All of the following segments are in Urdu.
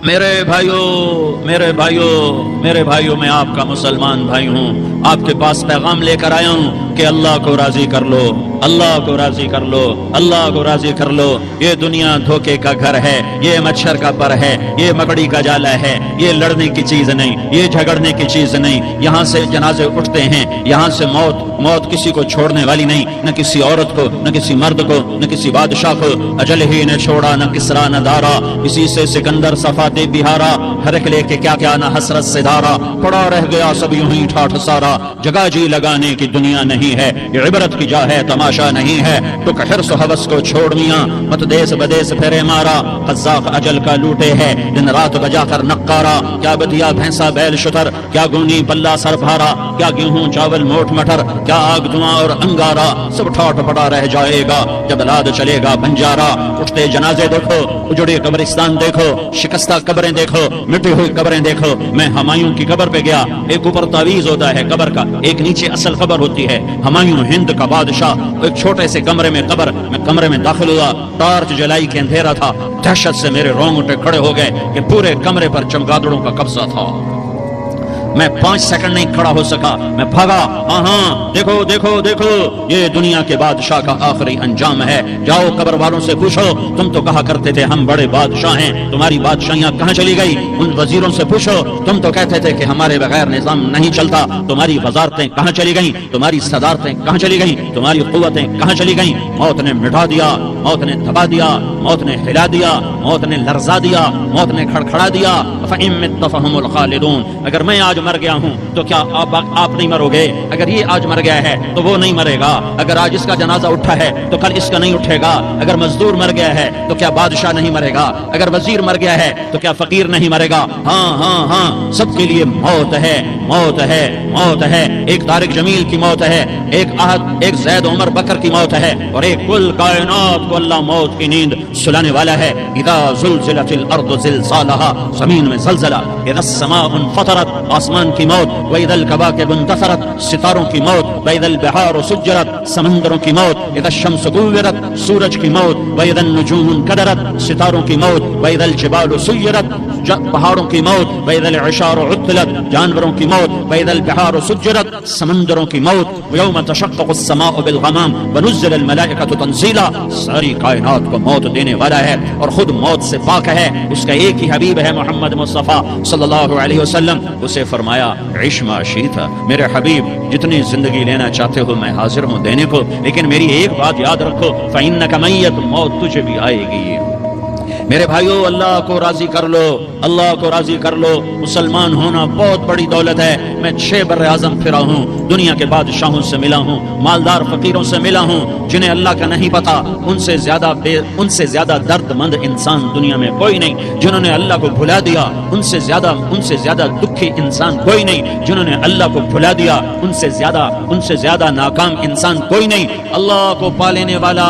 میرے بھائیوں میں آپ کا مسلمان بھائی ہوں، آپ کے پاس پیغام لے کر آیا ہوں کہ اللہ کو راضی کر لو، اللہ کو راضی کر لو، اللہ کو راضی کر لو۔ یہ دنیا دھوکے کا گھر ہے، یہ مچھر کا پر ہے، یہ مکڑی کا جالا ہے، یہ لڑنے کی چیز نہیں، یہ جھگڑنے کی چیز نہیں۔ یہاں سے جنازے اٹھتے ہیں، یہاں سے موت کسی کو چھوڑنے والی نہیں، نہ کسی عورت کو، نہ کسی مرد کو، نہ کسی بادشاہ کو۔ اجل ہی نے چھوڑا نہ کسرا نہ دارا، اسی سے سکندر صفاتے بہارا، ہرک لے کے کیا نہ حسرت سے دارا، پڑا رہ گیا سب یوں ہی ٹھاٹھ سارا۔ جگہ جی لگانے کی دنیا نہیں ہے، یہ عبرت کی جا ہے تماشا نہیں ہے۔ تو حرص و حوث کو چھوڑ میاں، مت دیس بدیس پھیرے مارا، قزاق اجل کا لوٹے ہے دن رات بجا کر نقارا۔ کیا بدیا بھینسا بیل شتر، کیا گونی پلہ سر بھارا، کیا گیہوں چاول موٹ مٹر، کیا آگ دھواں اور انگارا، سب ٹھاٹ پڑا رہ جائے گا جب لاد چلے گا بنجارا۔ اٹھتے جنازے دیکھو، اجڑے قبرستان دیکھو، شکستہ قبریں دیکھو، مٹی ہوئی قبریں دیکھو۔ میں ہمایوں کی قبر پہ گیا، ایک اوپر تعویذ ہوتا ہے قبر کا، ایک نیچے اصل قبر ہوتی ہے۔ ہمایوں ہند کا بادشاہ، ایک چھوٹے سے کمرے میں قبر، میں کمرے میں داخل ہوا، ٹارچ جلائی کے اندھیرا تھا، دہشت سے میرے رونگٹے کھڑے ہو گئے کہ پورے کمرے پر چمگادڑوں کا قبضہ تھا۔ میں 5 سیکنڈ نہیں کھڑا ہو سکا، میں بھاگا۔ ہاں دیکھو دیکھو دیکھو، یہ دنیا کے بادشاہ کا آخری انجام ہے۔ جاؤ قبر والوں سے پوچھو، تم تو کہا کرتے تھے ہم بڑے بادشاہ ہیں، تمہاری بادشاہیاں کہاں چلی گئی؟ ان وزیروں سے پوچھو، تم تو کہتے تھے کہ ہمارے بغیر نظام نہیں چلتا، تمہاری وزارتیں کہاں چلی گئیں؟ تمہاری صدارتیں کہاں چلی گئیں؟ تمہاری قوتیں کہاں چلی گئیں؟ موت نے مٹا دیا، موت نے دبا دیا، موت نے ہلا دیا، موت نے لرزا دیا، موت نے کھڑکھڑا دیا۔ فَإِن مِتَّ فَهُمُ الْخَالِدُونَ، اگر میں آج مر گیا ہوں تو کیا آپ نہیں مرو گے؟ اگر یہ آج مر گیا ہے تو وہ نہیں مرے گا، اگر آج اس کا جنازہ اٹھا ہے تو کل اس کا نہیں اٹھے گا، اگر مزدور مر گیا ہے تو کیا بادشاہ نہیں مرے گا، اگر وزیر مر گیا ہے تو کیا فقیر نہیں مرے گا؟ ہاں ہاں ہاں، سب کے لیے موت ہے، موت ہے، موت ہے۔ ایک طارق جمیل کی موت ہے، ایک زید عمر بکر کی موت ہے، اور ایک کل کائنات کو اللہ موت کی نیند سلانے والا ہے۔ اذا زلزلت الارض زلزالها، زمین میں زلزلہ، اذا السماء انفطرت، آسمان کی موت، وَإِذَا الْكَوَاكِبُ انتَثَرَتْ، ستاروں کی موت، وَإِذَا الْبِحَارُ سُجِّرَتْ، سمندروں کی موت، اذا الشمس كُوِّرَتْ، سورج کی موت، وَإِذَا النُّجُومُ انكَدَرَتْ، ستاروں کی موت، وَإِذَا الْجِبَالُ سُيِّرَتْ، پہاڑوں کی موت، وَإِذَا الْعِشَارُ عُطِّلَتْ، جانوروں کی موت، وَإِذَا الْبِحَارُ سُجِّرَتْ، سمندروں کی موت، وَيَوْمَ تَشَقَّقُ السَّمَاءُ بِالْغَمَامِ وَنُزِّلَ الْمَلَائِكَةُ تَنزِيلًا۔ ساری کائنات کو موت دینے والا ہے اور خود موت سے پاک ہے، اس کا ایک ہی حبیب ہے محمد مصطفیٰ صلی اللہ علیہ وسلم۔ اسے فرمایا عِش ما شئت، میرے حبیب جتنی زندگی لینا چاہتے ہو میں حاضر ہوں دینے کو، لیکن میری ایک بات یاد رکھو، فَإِنَّكَ مَيِّتٌ، موت تجھے بھی آئے گی۔ میرے بھائیو، اللہ کو راضی کر لو، اللہ کو راضی کر لو۔ مسلمان ہونا بہت بڑی دولت ہے۔ میں 6 بر اعظم پھرا ہوں، دنیا کے بادشاہوں سے ملا ہوں، مالدار فقیروں سے ملا ہوں، جنہیں اللہ کا نہیں پتا، ان سے زیادہ درد مند انسان دنیا میں کوئی نہیں۔ جنہوں نے اللہ کو بھلا دیا، ان سے زیادہ دکھی انسان کوئی نہیں۔ جنہوں نے اللہ کو بھلا دیا، ان سے زیادہ ناکام انسان کوئی نہیں۔ اللہ کو پا لینے والا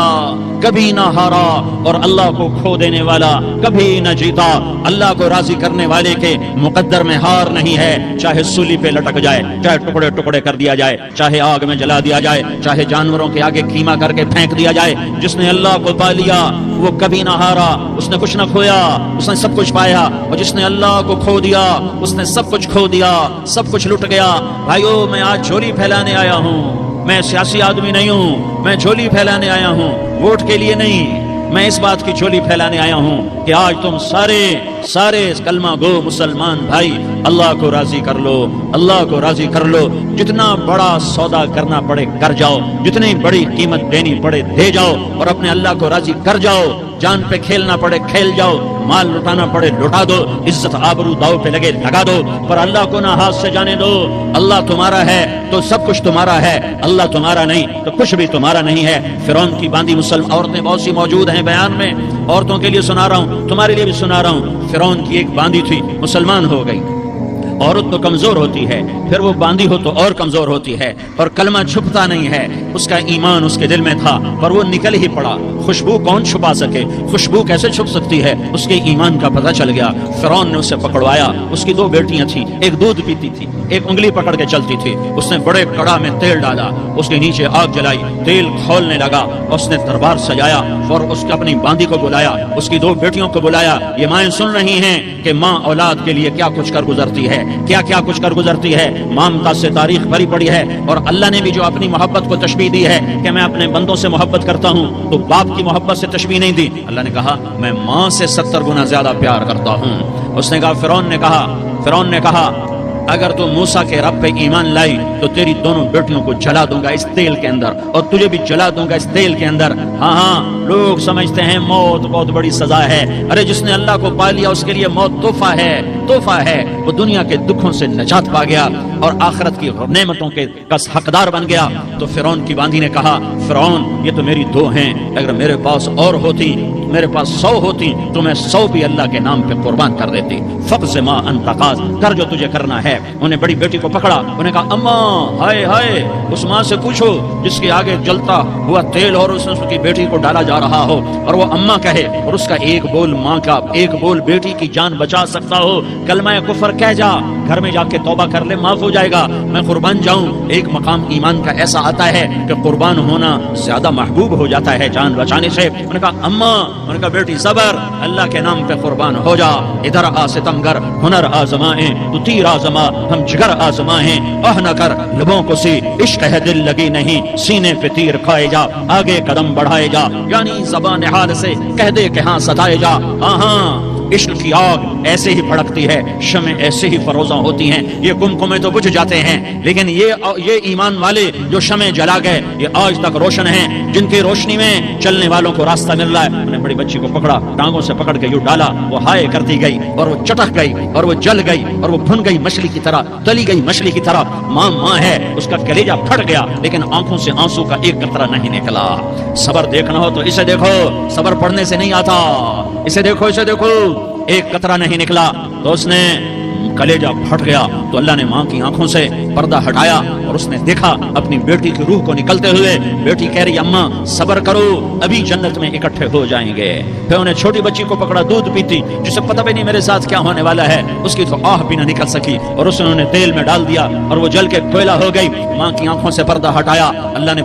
کبھی نہ ہارا، اور اللہ کو کھو دینے والا کبھی نہ جیتا۔ اللہ کو راضی کرنے والے کے مقدر میں ہار نہیں ہے، چاہے سولی پہ لٹک جائے، چاہے ٹکڑے ٹکڑے کر دیا جائے، چاہے آگ میں جلا دیا جائے، چاہے جانوروں کے آگے کیما کر کے پھینک دیا جائے۔ جس نے اللہ کو پا لیا وہ کبھی نہ ہارا، اس نے کچھ نہ کھویا، اس نے سب کچھ پایا، اور جس نے اللہ کو کھو دیا اس نے سب کچھ کھو دیا، سب کچھ لٹ گیا۔ بھائیو، میں آج جھولی پھیلانے آیا ہوں، میں سیاسی آدمی نہیں ہوں، میں جھولی پھیلانے آیا ہوں، ووٹ کے لیے نہیں۔ میں اس بات کی جھولی پھیلانے آیا ہوں کہ آج تم سارے کلمہ گو مسلمان بھائی اللہ کو راضی کر لو، اللہ کو راضی کر لو۔ جتنا بڑا سودا کرنا پڑے کر جاؤ، جتنی بڑی قیمت دینی پڑے دے جاؤ، اور اپنے اللہ کو راضی کر جاؤ۔ جان پہ کھیلنا پڑے کھیل جاؤ، مال لٹانا پڑے لٹا دو، عزت آبرو داؤ پہ لگے لگا دو، پر اللہ کو نہ ہاتھ سے جانے دو۔ اللہ تمہارا ہے تو سب کچھ تمہارا ہے، اللہ تمہارا نہیں تو کچھ بھی تمہارا نہیں ہے۔ فرعون کی باندھی مسلم عورتیں بہت سی موجود ہیں بیان میں، عورتوں کے لیے سنا رہا ہوں، تمہارے لیے بھی سنا رہا ہوں۔ فرعون کی ایک باندھی تھی، مسلمان ہو گئی، عورت تو کمزور ہوتی ہے، پھر وہ باندھی ہو تو اور کمزور ہوتی ہے، اور کلمہ چھپتا نہیں ہے۔ اس کا ایمان اس کے دل میں تھا پر وہ نکل ہی پڑا۔ خوشبو کون چھپا سکے؟ خوشبو کیسے چھپ سکتی ہے؟ اس کے ایمان کا پتہ چل گیا۔ فرعون نے اسے پکڑوایا۔ اس کی 2 بیٹیاں تھیں، ایک دودھ پیتی تھی، ایک انگلی پکڑ کے چلتی تھی۔ اس نے بڑے کڑا میں تیل ڈالا، اس کے نیچے آگ جلائی، تیل کھولنے لگا، اس نے دربار سجایا اور اس نے اپنی باندی کو بلایا، اس کی 2 بیٹیوں کو بلایا۔ یہ مائیں سن رہی ہیں کہ ماں اولاد کے لیے کیا کچھ کر گزرتی ہے، کیا کیا کچھ کر گزرتی ہے۔ مامتا سے تاریخ بھری پڑی ہے، اور اللہ نے بھی جو اپنی محبت کو تشبیہ دی ہے کہ میں اپنے بندوں سے محبت کرتا ہوں، تو باپ کی محبت سے تشبیہ نہیں دی۔ اللہ نے کہا میں ماں سے 70 گنا زیادہ پیار کرتا ہوں۔ اس نے کہا فرعون نے کہا اگر تو موسیٰ کے رب پہ ایمان لائی تو تیری دونوں بیٹیوں کو جلا دوں گا اس تیل کے اندر، اور تجھے بھی جلا دوں گا اس تیل کے اندر۔ ہاں لوگ سمجھتے ہیں موت بہت بڑی سزا ہے۔ ارے جس نے اللہ کو پا لیا اس کے لیے موت تحفہ ہے۔ وہ دنیا کے دکھوں سے نجات پا گیا اور آخرت کی نعمتوں کے حقدار بن گیا۔ تو فرعون کی باندھی نے کہا فرعون یہ تو میری 2 ہیں، اگر میرے پاس اور ہوتی، میرے پاس 100 ہوتی تو میں 100 بھی اللہ کے نام پہ قربان کر دیتی۔ فقض ما انت قاض، کر جو تجھے کرنا ہے۔ انہیں بڑی بیٹی کو پکڑا، انہیں کہا اماں ہائے اس ماں سے پوچھو جس کے آگے جلتا ہوا تیل اور اس کی بیٹی کو ڈالا جا رہا ہو، اور وہ اماں کہے اور اس کا ایک بول ماں کا، ایک بول بیٹی کی جان بچا سکتا ہو، کلمہ کفر کہہ جا، گھر میں جا کے توبہ کر لے، معاف ہو جائے گا، میں قربان جاؤں۔ ایک مقام ایمان کا ایسا آتا ہے کہ قربان ہونا زیادہ محبوب ہو جاتا ہے جان بچانے سے۔ انہوں نے کہا اماں، انہوں نے کہا بیٹی صبر، اللہ کے نام پہ قربان ہو جا۔ ادھر آ ستمگر ہنر آزمائیں تو تیر آزما، ہم جگر آزمائیں آہ نہ کر لبوں کو سی، عشق ہے دل لگی نہیں، سینے پہ تیر کھائے جا، آگے قدم بڑھائے جا، یعنی زبان حال سے کہہ دے کہ ہاں ستائے جا۔ ہاں عشق کی آگ ایسے ہی بھڑکتی ہے، شمع ایسے ہی فروزاں ہوتی ہیں، یہ کمکمے تو بجھ جاتے ہیں، لیکن یہ ایمان والے جو شمع جلا گئے یہ آج تک روشن ہیں، جن کی روشنی میں چلنے والوں کو راستہ مل رہا ہے۔ انہوں نے بڑی بچی کو پکڑا، ٹانگوں سے پکڑ کے یوں ڈالا، وہ ہائے کرتی گئی اور وہ چٹک گئی اور وہ جل گئی اور وہ بھن گئی مچھلی کی طرح، تلی گئی مچھلی کی طرح۔ ماں ہے، اس کا کلیجہ پھٹ گیا لیکن آنکھوں سے آنسو کا ایک قطرہ نہیں نکلا۔ صبر دیکھنا ہو تو اسے دیکھو، صبر پڑھنے سے نہیں آتا، اسے دیکھو ایک قطرہ نہیں نکلا تو اس نے کلیجہ پھٹ گیا۔ تو اللہ نے ماں کی آنکھوں سے پردہ ہٹایا اور اس نے دیکھا اپنی بیٹی کی روح کو نکلتے ہوئے۔ بیٹی کہہ رہی اماں صبر کرو، ابھی جنت میں اکٹھے ہو جائیں گے۔ پھر انہیں چھوٹی بچی کو پکڑا، دودھ پیتی، جسے پتہ بھی نہیں میرے ساتھ کیا ہونے والا ہے، اس کی تو آہ بھی نہ نکل سکی، اور اس نے انہیں تیل میں ڈال دیا اور وہ جل کے کوئلہ ہو گئی۔ ماں کی آنکھوں سے پردہ ہٹایا، اللہ نے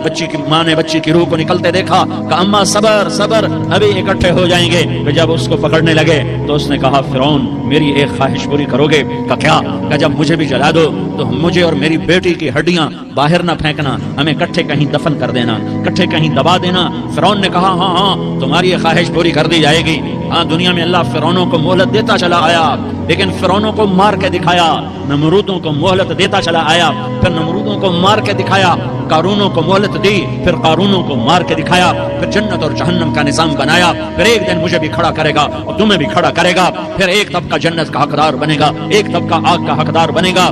ماں نے بچی کی روح کو نکلتے دیکھا کہ اماں صبر، ابھی اکٹھے ہو جائیں گے۔ جب اس کو پکڑنے لگے تو اس نے کہا فرعون میری ایک خواہش پوری کرو گے؟ کہ کیا؟ کہ جب مجھے بھی جلا دو تو مجھے اور میری بیٹی کی ہڈیاں باہر نہ پھینکنا، ہمیں کٹھے کہیں دفن کر دینا، کٹھے کہیں دبا دینا۔ فرعون نے کہا ہاں تمہاری یہ خواہش پوری کر دی جائے گی۔ ہاں دنیا میں اللہ فرعونوں کو مہلت دیتا چلا آیا، لیکن فرعونوں کو مار کے دکھایا، نمرودوں کو مہلت دیتا چلا آیا، پھر نمرودوں کو مار کے دکھایا، قارونوں کو مہلت دی، پھر قارونوں کو مار کے دکھایا، پھر جنت اور جہنم کا نظام بنایا، پھر ایک دن مجھے بھی کھڑا کرے گا اور تمہیں بھی کھڑا کرے گا، پھر ایک طبقہ جنت کا حقدار بنے گا، ایک طبقہ آگ کا حقدار بنے گا۔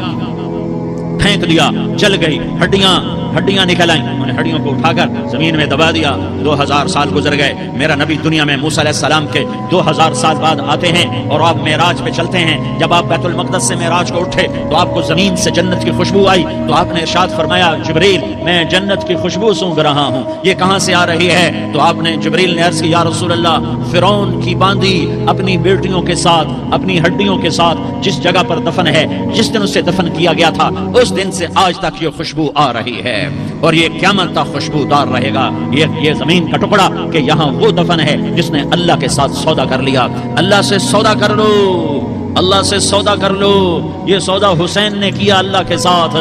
پھینک دیا، جل گئی، ہڈیاں نکل آئیں، انہیں ہڈیوں کو اٹھا کر زمین میں دبا دیا۔ 2000 سال گزر گئے، میرا نبی دنیا میں موسیٰ علیہ السلام کے 2000 سال بعد آتے ہیں اور آپ معراج پہ چلتے ہیں۔ جب آپ بیت المقدس سے معراج کو اٹھے تو آپ کو زمین سے جنت کی خوشبو آئی، تو آپ نے ارشاد فرمایا جبریل میں جنت کی خوشبو سونگ رہا ہوں، یہ کہاں سے آ رہی ہے؟ تو آپ نے جبریل نے عرض کی یا رسول اللہ، فرعون کی باندھی اپنی بیٹیوں کے ساتھ، اپنی ہڈیوں کے ساتھ جس جگہ پر دفن ہے، جس دن اسے دفن کیا گیا تھا، اس دن سے آج تک یہ خوشبو آ رہی ہے اور یہ قیامت تک خوشبودار رہے گا۔ یہ زمین کا ٹکڑا کہ یہاں وہ دفن ہے جس نے اللہ کے ساتھ سودا کر لیا۔ اللہ سے سودا کر لو، اللہ سے سودا کر لو۔ یہ سودا حسین نے کیا اللہ کے ساتھ،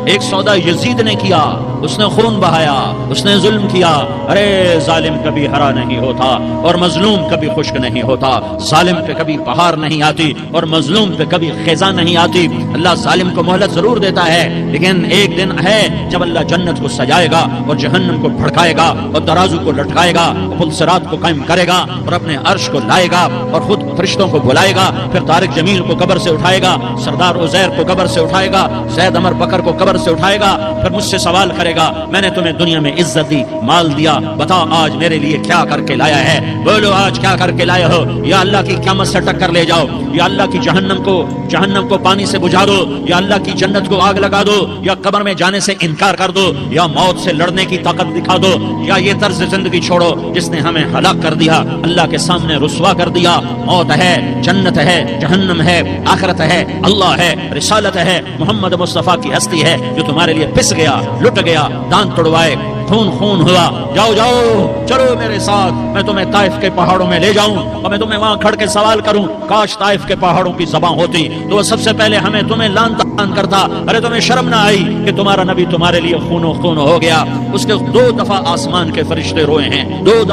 ایک سودا یزید نے کیا، اس نے خون بہایا، اس نے ظلم کیا۔ ارے ظالم کبھی ہرا نہیں ہوتا اور مظلوم کبھی خشک نہیں ہوتا، ظالم پہ کبھی بہار نہیں آتی اور مظلوم پہ کبھی خزاں نہیں آتی۔ اللہ ظالم کو مہلت ضرور دیتا ہے، لیکن ایک دن ہے جب اللہ جنت کو سجائے گا اور جہنم کو بھڑکائے گا اور ترازو کو لٹکائے گا، پل صراط کو قائم کرے گا اور اپنے عرش کو لائے گا اور خود فرشتوں کو بلائے گا، پھر طارق جمیل کو قبر سے اٹھائے گا، سردار عزیر کو قبر سے اٹھائے گا، زید عمر بکر کو قبر سے اٹھائے گا، پھر مجھ سے سوال کرے کرے گا میں نے تمہیں دنیا میں عزت دی، مال دیا، بتا آج میرے لیے کیا کر کے لایا ہے؟ بولو آج کیا کر کے لائے ہو؟ یا اللہ کی قیامت سے ٹکر لے جاؤ، یا اللہ کی جہنم کو پانی سے بجھا دو، یا اللہ کی جنت کو آگ لگا دو، یا قبر میں جانے سے انکار کر دو، یا موت سے لڑنے کی طاقت دکھا دو، یا یہ طرز زندگی چھوڑو جس نے ہمیں ہلاک کر دیا، اللہ کے سامنے رسوا کر دیا۔ موت ہے، جنت ہے، جہنم ہے، آخرت ہے، اللہ ہے، رسالت ہے، محمد مصطفیٰ کی ہستی ہے جو تمہارے لیے پس گیا، لٹ گیا، دانت توڑوائے، خون ہوا۔ جاؤ جاؤ چلو میرے ساتھ، میں تمہیں طائف کے پہاڑوں میں لے جاؤں اور میں تمہیں وہاں کھڑ کے سوال کروں، کاش طائف کے پہاڑوں کی زبان ہوتی تو وہ سب سے پہلے تمہیں لان تان کرتا، ارے تمہیں شرم نہ آئی کہ تمہارا نبی تمہارے لیے خون و خون ہو گیا؟ اس کے 2 دفعہ آسمان کے فرشتے روئے ہیں، 2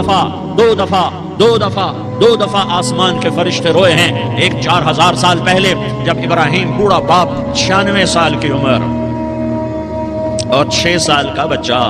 دفعہ آسمان کے فرشتے روئے ہیں۔ ایک 4000 سال پہلے جب ابراہیم بوڑھا باپ 96 سال کی عمر اور 6 سال کا بچہ،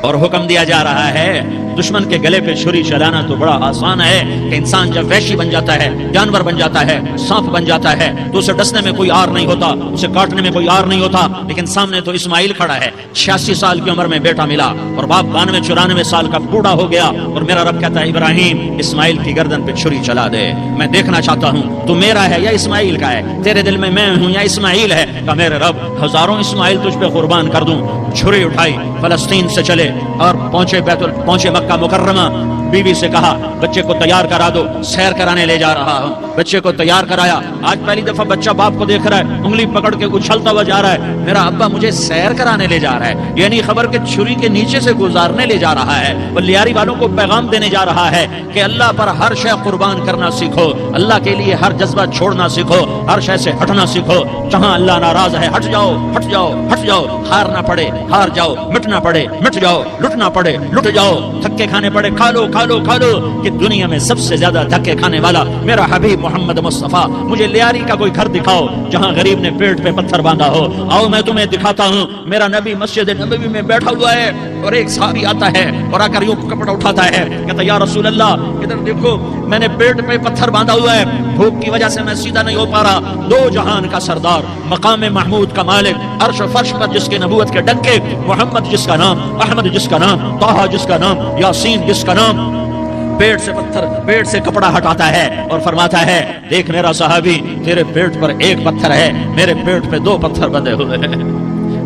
اور حکم دیا جا رہا ہے دشمن کے گلے پہ چھری چلانا تو بڑا آسان ہے کہ انسان جب وحشی بن جاتا ہے، جانور بن جاتا ہے، سانپ بن جاتا ہے تو اسے ڈسنے میں کوئی آر نہیں ہوتا، اسے کاٹنے میں کوئی آر نہیں ہوتا، لیکن سامنے تو اسماعیل کھڑا ہے، 86 سال کی عمر میں بیٹا ملا اور باپ 92-94 سال کا بوڑھا ہو گیا، اور میرا رب کہتا ہے ابراہیم اسماعیل کی گردن پہ چھری چلا دے، میں دیکھنا چاہتا ہوں تو میرا ہے یا اسماعیل کا ہے، تیرے دل میں ہوں یا اسماعیل ہے؟ کہ میرے رب ہزاروں اسماعیل تجھ پہ قربان کر دوں۔ چھری اٹھائی، فلسطین سے چلے اور پہنچے مکہ مکرمہ، بیوی سے کہا بچے کو تیار کرا دو، سیر کرانے لے جا رہا ہوں، بچے کو تیار کرایا۔ آج پہلی دفعہ بچہ باپ کو دیکھ رہا ہے، انگلی پکڑ کے اچھلتا ہوا جا رہا ہے، میرا ابا مجھے سیر کرانے لے جا رہا ہے، یعنی خبر کہ چھری کے نیچے سے گزارنے لے جا رہا ہے۔ وہ لیاری والوں کو پیغام دینے جا رہا ہے کہ اللہ پر ہر شے قربان کرنا سیکھو، اللہ کے لیے ہر جذبہ چھوڑنا سیکھو، ہر شے سے ہٹنا سیکھو، جہاں اللہ ناراض ہے ہٹ جاؤ، ہٹ جاؤ، ہٹ جاؤ، ہارنا پڑے ہار جاؤ، مٹنا پڑے مٹ جاؤ، لٹنا پڑے لٹ جاؤ، دھکے کھانے پڑے کھا لو کھا لو کھا لو۔ کہ دنیا میں سب سے زیادہ دھکے کھانے والا میرا حبیب محمد مصطفیٰ، مجھے لیاری کا کوئی گھر دکھاؤ جہاں غریب نے پیٹ پہ پتھر باندھا ہو، آؤ میں تمہیں دکھاتا ہوں۔ میرا نبی مسجد نبوی میں بیٹھا ہوا ہے اور ایک صحابی آتا ہے اور آ کر یوں کپڑا اٹھاتا ہے، کہتا یا رسول اللہ ادھر دیکھو، میں نے پیٹ پہ پتھر باندھا ہوا ہے، بھوک کی وجہ سے میں سیدھا نہیں ہو پا رہا۔ 2 جہان کا سردار، مقام محمود کا مالک، عرش و فرش پر جس کے نبوت کے ڈنکے، محمد جس کا نام، احمد جس کا نام، طہ جس کا نام، یاسین جس کا نام، پیٹ سے کپڑا ہٹاتا ہے اور فرماتا ہے دیکھ میرا صحابی، تیرے پیٹ پر 1 پتھر ہے، میرے پیٹ پہ 2 پتھر بندھے ہوئے ہیں،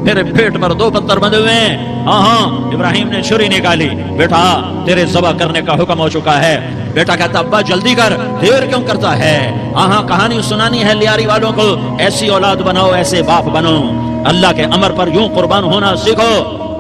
میرے پیٹ پر 2 پتھر بندھے ہوئے ہیں۔ ہاں ابراہیم نے چھری نکالی، بیٹا تیرے ذبح کرنے کا حکم ہو چکا ہے۔ بیٹا کہتا ابا جلدی کر، دیر کیوں کرتا ہے؟ ہاں کہانی سنانی ہے لیاری والوں کو، ایسی اولاد بناؤ، ایسے باپ بنو، اللہ کے امر پر یوں قربان ہونا سیکھو۔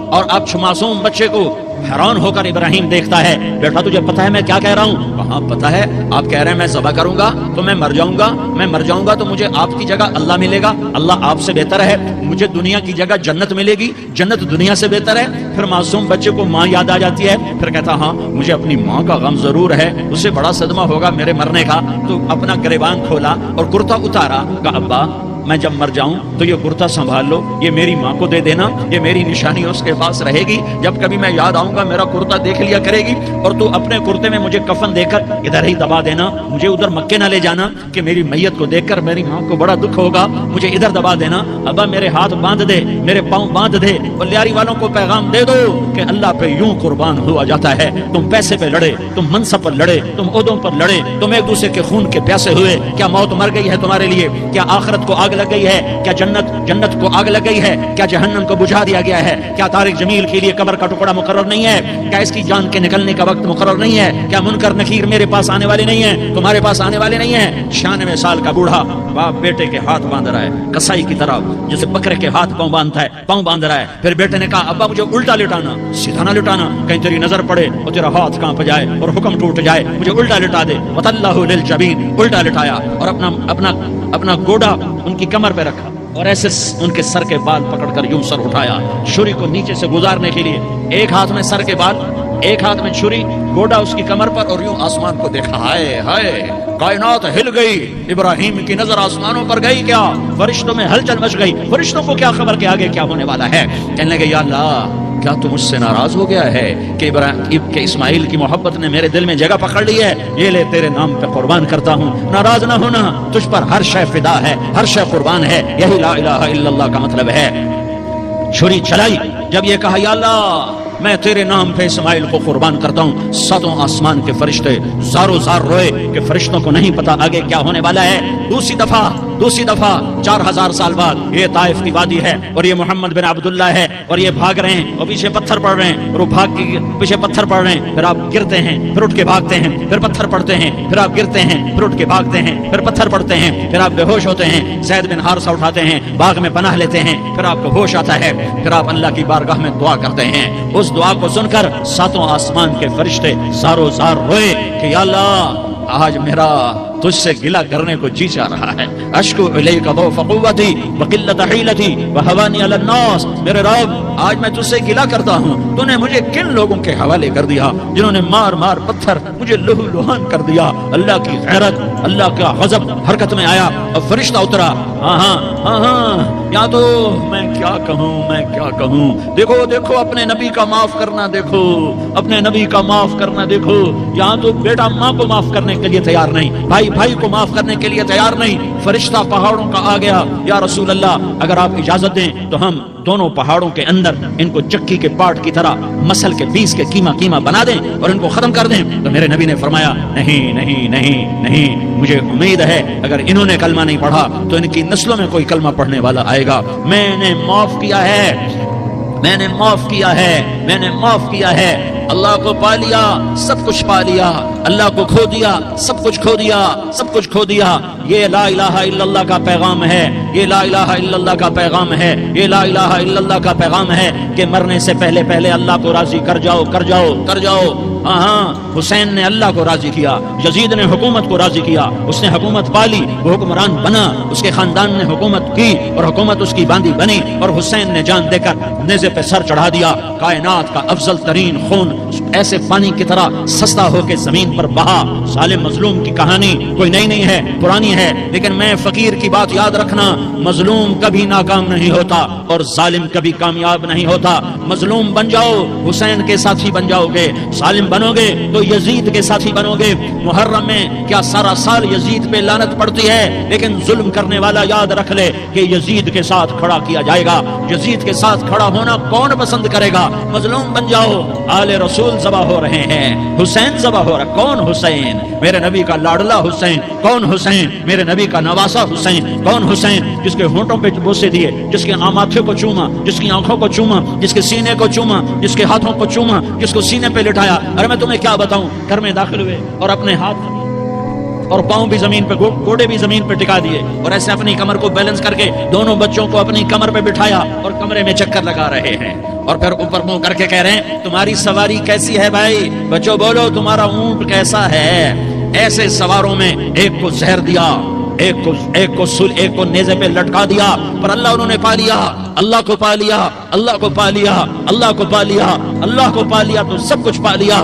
اور اب معصوم بچے کو حیران ہو کر ابراہیم دیکھتا ہے، بیٹا تجھے پتا ہے میں کیا کہہ رہا ہوں؟ کہاں پتا ہے، آپ کہہ رہے ہیں میں ذبح کروں گا تو میں مر جاؤں گا تو مجھے آپ کی جگہ اللہ ملے گا، اللہ آپ سے بہتر ہے، مجھے دنیا کی جگہ جنت ملے گی، جنت دنیا سے بہتر ہے۔ پھر معصوم بچے کو ماں یاد آ جاتی ہے، پھر کہتا ہاں مجھے اپنی ماں کا غم ضرور ہے، اسے بڑا صدمہ ہوگا میرے مرنے کا۔ تو اپنا گریبان کھولا اور کرتا اتارا، کہا ابا میں جب مر جاؤں تو یہ کرتا سنبھال لو، یہ میری ماں کو دے دینا، یہ میری نشانی اس کے پاس رہے گی، جب کبھی میں یاد آؤں گا میرا کرتا دیکھ لیا کرے گی، اور تو اپنے کرتے میں مجھے کفن دے کر ادھر ہی دبا دینا، مجھے ادھر مکے نہ لے جانا کہ میری میت کو دیکھ کر میری ماں کو بڑا دکھ ہوگا، مجھے ادھر دبا دینا۔ ابا میرے ہاتھ باندھ دے، میرے پاؤں باندھ دے، اور لیاری والوں کو پیغام دے دو کہ اللہ پہ یوں قربان ہوا جاتا ہے۔ تم پیسے پہ لڑے، تم منصب پر لڑے، تم عہدوں پر لڑے، تم ایک دوسرے کے خون کے پیاسے ہوئے، کیا موت مر گئی ہے تمہارے لیے؟ کیا آخرت کو آگ لگ گئی ہے؟ کیا جنت کو آگ لگ گئی ہے؟ کیا جہنم کو بجھا دیا گیا ہے؟ کیا طارق جمیل کے لیے قبر کا ٹکڑا مقرر نہیں ہے؟ کیا اس کی جان کے نکلنے کا وقت مقرر نہیں ہے؟ کیا منکر نکیر میرے پاس آنے والے نہیں ہیں، تمہارے پاس آنے والے نہیں ہیں؟ 96 سال کا بوڑھا باپ بیٹے کے ہاتھ باندھ رہا ہے کسائی کی طرح، جیسے بکرے کے ہاتھ پاؤں باندھ رہا ہے۔ پھر بیٹے نے کہا ابا مجھے الٹا لٹانا، سیدھا نہ لٹانا، کہیں تیری نظر پڑے اور تیرا ہاتھ کانپ جائے اور حکم ٹوٹ جائے، مجھے الٹا لٹا دے۔ وَتَلَّهُ لِلْجَبِينِ، الٹا لٹایا اور اپنا گوڑا ان کی کمر پہ رکھا اور ایسے ان کے سر کے بال پکڑ کر یوں سر اٹھایا چھری کو نیچے سے گزارنے کے لیے، ایک ہاتھ میں سر کے بال، ایک ہاتھ میں چھری، گوڑا اس کی کمر پر، اور یوں آسمان کو دیکھا۔ ہائے ہائے کائنات ہل گئی، ابراہیم کی نظر آسمانوں پر گئی، کیا فرشتوں میں ہلچل مچ گئی، فرشتوں کو کیا خبر کہ آگے کیا ہونے والا ہے؟ کہنے لگے یا اللہ کیا تو مجھ سے ناراض ہو گیا ہے کہ اسماعیل کی محبت نے میرے دل میں جگہ پکڑ لی ہے؟ یہ لے تیرے نام پہ قربان کرتا ہوں، ناراض نہ ہونا، تجھ پر ہر شے فدا ہے، ہر شے قربان ہے، یہی لا الہ الا اللہ کا مطلب ہے۔ چھری چلائی جب یہ کہا یا اللہ میں تیرے نام پہ اسماعیل کو قربان کرتا ہوں، ساتوں آسمان کے فرشتے زارو زار روئے کہ فرشتوں کو نہیں پتا آگے کیا ہونے والا ہے۔ دوسری دفعہ 4000 سال بعد یہ طائف کی وادی ہے اور یہ محمد بن عبداللہ ہے اور یہ بھاگ رہے ہیں اور پیچھے پتھر پڑ رہے ہیں اور وہ بھاگ کے پیچھے پتھر پڑ رہے ہیں، پھر آپ گرتے ہیں، پھر اٹھ کے بھاگتے ہیں، پھر پتھر پڑتے ہیں، پھر آپ گرتے ہیں، پھر اٹھ کے بھاگتے ہیں، پھر پتھر پڑتے ہیں، پھر آپ بے ہوش ہوتے ہیں، زید بن حارثہ اٹھاتے ہیں، باغ میں پناہ لیتے ہیں، پھر آپ کو ہوش آتا ہے، پھر آپ اللہ کی بارگاہ میں دعا کرتے ہیں۔ اس دعا کو سن کر ساتوں آسمان کے فرشتے زارو زار روئے کہ یا اللہ آج میرا تجھ سے گلہ کرنے کو جی چاہ رہا ہے۔ اشکو الیک ضعف قوتی وقلت حیلتی وہوانی علی الناس، میرے رب آج میں تجھ سے گلہ کرتا ہوں، تو نے مجھے کن لوگوں کے حوالے کر دیا جنہوں نے مار مار پتھر مجھے لہو لہان کر دیا۔ اللہ کی غیرت، اللہ کا غضب حرکت میں آیا اور فرشتہ اترا۔ ہاں یا تو میں کیا کہوں، دیکھو اپنے نبی کا معاف کرنا، دیکھو اپنے نبی کا معاف کرنا، دیکھو یہاں تو بیٹا ماں کو معاف کرنے کے لیے تیار نہیں، بھائی کو معاف کرنے کے لیے تیار نہیں۔ فرشتہ پہاڑوں کا آ گیا، یا رسول اللہ اگر آپ اجازت دیں تو ہم دونوں پہاڑوں کے اندر ان کو چکی کے پاٹ کی طرح مسل کے پیس کے کیما بنا دیں اور ان کو ختم کر دیں۔ تو میرے نبی نے فرمایا نہیں، مجھے امید ہے اگر انہوں نے کلمہ نہیں پڑھا تو ان کی نسلوں میں کوئی کلمہ پڑھنے والا آئے گا۔ میں نے معاف کیا ہے، اللہ کو پا لیا، سب کچھ پا لیا، اللہ کو کھو دیا، سب کچھ کھو دیا۔ یہ لا الہ الا اللہ کا پیغام ہے، یہ لا الہ الا اللہ کا پیغام ہے، یہ لا الہ الا اللہ کا پیغام ہے کہ مرنے سے پہلے اللہ کو راضی کر جاؤ۔ ہاں حسین نے اللہ کو راضی کیا، یزید نے حکومت کو راضی کیا، اس نے حکومت پالی، وہ حکمران بنا، اس کے خاندان نے حکومت کی اور حکومت اس کی باندھی بنی، اور حسین نے جان دے کر نیزے پہ سر چڑھا دیا۔ کائنات کا افضل ترین خون ایسے پانی کی طرح سستا ہو کے زمین پر بہا۔ ظالم مظلوم کی کہانی کوئی نئی نہیں ہے، پرانی ہے، لیکن میں فقیر کی بات یاد رکھنا، مظلوم کبھی ناکام نہیں ہوتا اور ظالم کبھی کامیاب نہیں ہوتا۔ مظلوم بن جاؤ حسین کے ساتھی بن جاؤ گے، ظالم بنو گے تو یزید کے ساتھی بنو گے۔ محرم میں کیا سارا سال یزید پہ لعنت پڑتی ہے، لیکن ظلم کرنے والا یاد رکھ لے کہ یزید کے ساتھ کھڑا کیا جائے گا۔ یزید کے ساتھ کھڑا ہونا کون پسند کرے گا؟ مظلوم بن جاؤ۔ آل رسول ذبح ہو رہے ہیں، حسین ذبح ہو رہا، کون حسین؟ میرے نبی کا لاڈلا حسین، کون حسین؟ میرے نبی کا نواسا حسین، کون حسین؟ جس کے ہونٹوں پہ بوسے دیے، جس کے ماتھے کو چوما، جس کی آنکھوں کو چوما، جس کے سینے کو چوما، جس کے ہاتھوں کو چوما، جس کو سینے پہ لٹایا۔ ارے میں تمہیں کیا بتاؤں، گھر میں داخل ہوئے اور اپنے ہاتھ اور پاؤں بھی زمین پہ، گوڑے بھی زمین پہ ٹکا دیے اور ایسے اپنی کمر کو بیلنس کر کے دونوں بچوں کو اپنی کمر پہ بٹھایا اور کمرے میں چکر لگا رہے ہیں، اور پھر اوپر منہ کر کے کہہ رہے ہیں تمہاری سواری کیسی ہے بھائی؟ بچوں بولو تمہارا اونٹ کیسا ہے؟ ایسے سواروں میں ایک کو زہر دیا، ایک کو نیزے پہ لٹکا دیا، پر انہوں نے پا لیا، اللہ کو پا لیا تو سب کچھ پا لیا۔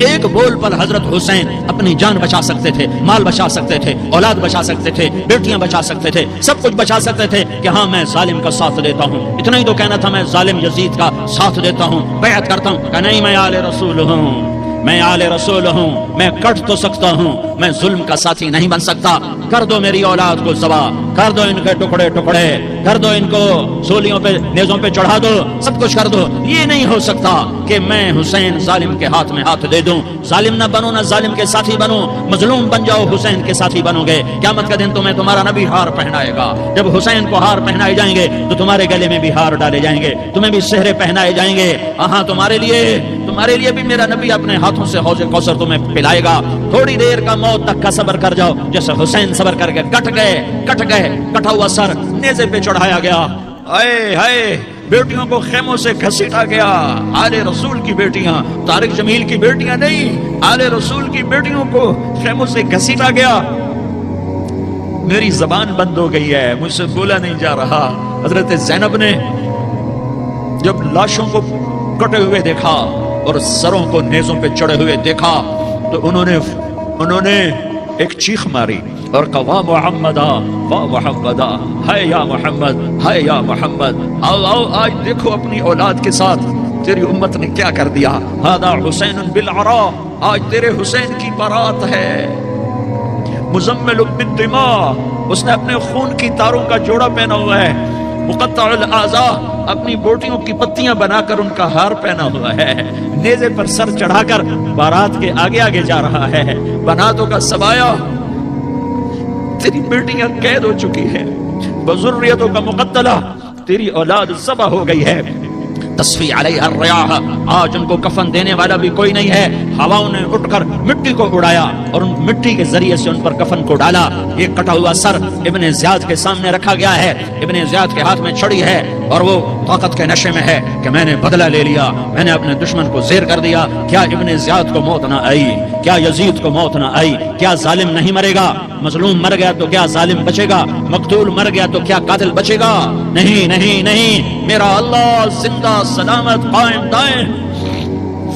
ایک بول پر حضرت حسین اپنی جان بچا سکتے تھے، مال بچا سکتے تھے، اولاد بچا سکتے تھے، بیٹیاں بچا سکتے تھے، سب کچھ بچا سکتے تھے کہ ہاں میں ظالم کا ساتھ دیتا ہوں۔ اتنا ہی تو کہنا تھا، میں ظالم یزید کا ساتھ دیتا ہوں، بیعت کرتا ہوں کہ نہیں، میں آل رسول ہوں، میں کٹ تو سکتا ہوں، میں ظلم کا ساتھی نہیں بن سکتا۔ کر دو میری اولاد کو ذبح، کر دو ان کے ٹکڑے، کر دو ان کو سولیوں پہ، نیزوں پہ چڑھا دو، سب کچھ کر دو۔ یہ نہیں ہو سکتا کہ میں حسین ظالم کے ہاتھ میں ہاتھ دے دوں۔ ظالم نہ بنو، نہ ظالم کے ساتھی بنو، مظلوم بن جاؤ، حسین کے ساتھی بنو گے۔ قیامت کا دن تمہیں تمہارا نبی ہار پہنائے گا۔ جب حسین کو ہار پہنائے جائیں گے تو تمہارے گلے میں بھی ہار ڈالے جائیں گے، تمہیں بھی سہرے پہنائے جائیں گے۔ ہاں تمہارے لیے بھی میرا نبی اپنے ہاتھوں سے حوض کوثر تمہیں پلائے گا۔ تھوڑی دیر کا موت تک کا صبر کر جاؤ، جیسے حسین صبر کر کے کٹ گئے، کٹا ہوا سر نیزے پہ چڑھایا گیا۔ ہائے بیٹیوں کو خیموں سے گھسیٹا گیا۔ آل رسول کی بیٹیاں، طارق جمیل کی بیٹیاں نہیں، آل رسول کی بیٹیوں کو خیموں سے گھسیٹا گیا۔ میری زبان بند ہو گئی ہے، مجھ سے بولا نہیں جا رہا۔ حضرت زینب نے جب لاشوں کو کٹے ہوئے دیکھا اور سروں کو نیزوں پہ چڑھے ہوئے دیکھا تو انہوں نے ایک چیخ ماری اور کہا واہ محمدا، واہ محمدا، ہے یا محمد، ہے یا محمد۔ آؤ آج دیکھو اپنی اولاد کے ساتھ تیری امت نے کیا کر دیا۔ ہذا حسین بالعراء، آج تیرے حسین کی بارات ہے۔ مزمل بالدماء، اس نے اپنے خون کی تاروں کا جوڑا پہنا ہوا ہے۔ مقطع الاعضاء، اپنی بوٹیوں کی پتیاں بنا کر ان کا ہار پہنا ہوا ہے، نیزے پر سر چڑھا کر بارات کے آگے آگے جا رہا ہے۔ بناتوں کا سبایا، تیری بیٹیاں قید ہو چکی ہیں، بذریتوں کا مقتلہ، تیری اولاد ذبح ہو گئی ہے۔ تصفی علیہ الریاح، آج ان کو کفن دینے والا بھی کوئی نہیں ہے۔ ہواؤں نے اٹھ کر مٹی کو اڑایا اور ان مٹی کے ذریعے سے ان پر کفن کو ڈالا۔ ایک کٹا ہوا سر ابن زیاد کے سامنے رکھا گیا ہے، ابن زیاد کے ہاتھ میں چھڑی ہے اور وہ طاقت کے نشے میں ہے کہ میں نے بدلہ لے لیا، میں نے اپنے دشمن کو زیر کر دیا۔ کیا ابن زیاد کو موت نہ آئی؟ کیا یزید کو موت نہ آئی؟ کیا ظالم نہیں مرے گا؟ مظلوم مر گیا تو کیا ظالم بچے گا؟ مقتول مر گیا تو کیا قاتل بچے گا؟ نہیں نہیں نہیں، میرا اللہ زندہ سلامت قائم دائم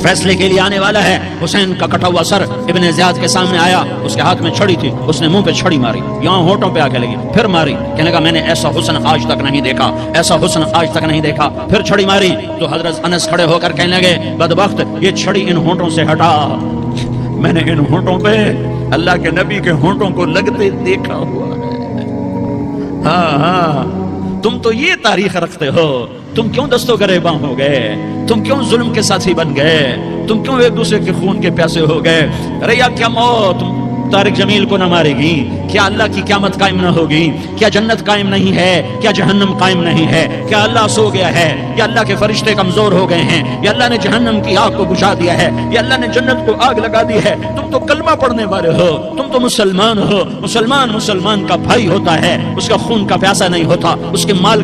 فیصلے کے لیے آنے والا ہے۔ حسین کا کٹا ہوا سر ابن زیاد کے سامنے آیا، اس کے ہاتھ میں چھڑی تھی، اس نے منہ پہ چھڑی ماری، یہاں ہونٹوں پہ آ کے لگی، پھر ماری، کہنے لگا میں نے ایسا حسن آج تک نہیں دیکھا، ایسا حسن آج تک نہیں دیکھا، پھر چھڑی ماری تو حضرت انس کھڑے ہو کر کہنے لگے بدبخت یہ چھڑی ان ہونٹوں سے ہٹا، میں نے ان ہونٹوں پہ اللہ کے نبی کے ہونٹوں کو لگتے دیکھا ہوا ہے۔ ہاں ہاں، تم تو یہ تاریخ رکھتے ہو، تم کیوں دستوں گریباں ہو گئے؟ تم کیوں ظلم کے ساتھی بن گئے؟ تم کیوں ایک دوسرے کے خون کے پیاسے ہو گئے؟ ارے یا کیا موت طارق جمیل کو نہ مارے گی؟ کیا اللہ کی قیامت قائم نہ ہوگی؟ کیا جنت قائم نہیں ہے؟ کیا جہنم قائم نہیں ہے؟ کیا اللہ سو گیا ہے؟ یا اللہ کے فرشتے کمزور ہو گئے ہیں؟ یا اللہ نے جہنم کی آگ کو بجھا دیا ہے؟ یا اللہ نے جنت کو آگ لگا دی ہے؟ تم تو کلمہ پڑھنے والے ہو، تم تو مسلمان ہو۔ مسلمان کا بھائی ہوتا ہے، اس کا خون کا پیاسا نہیں ہوتا، اس کے مال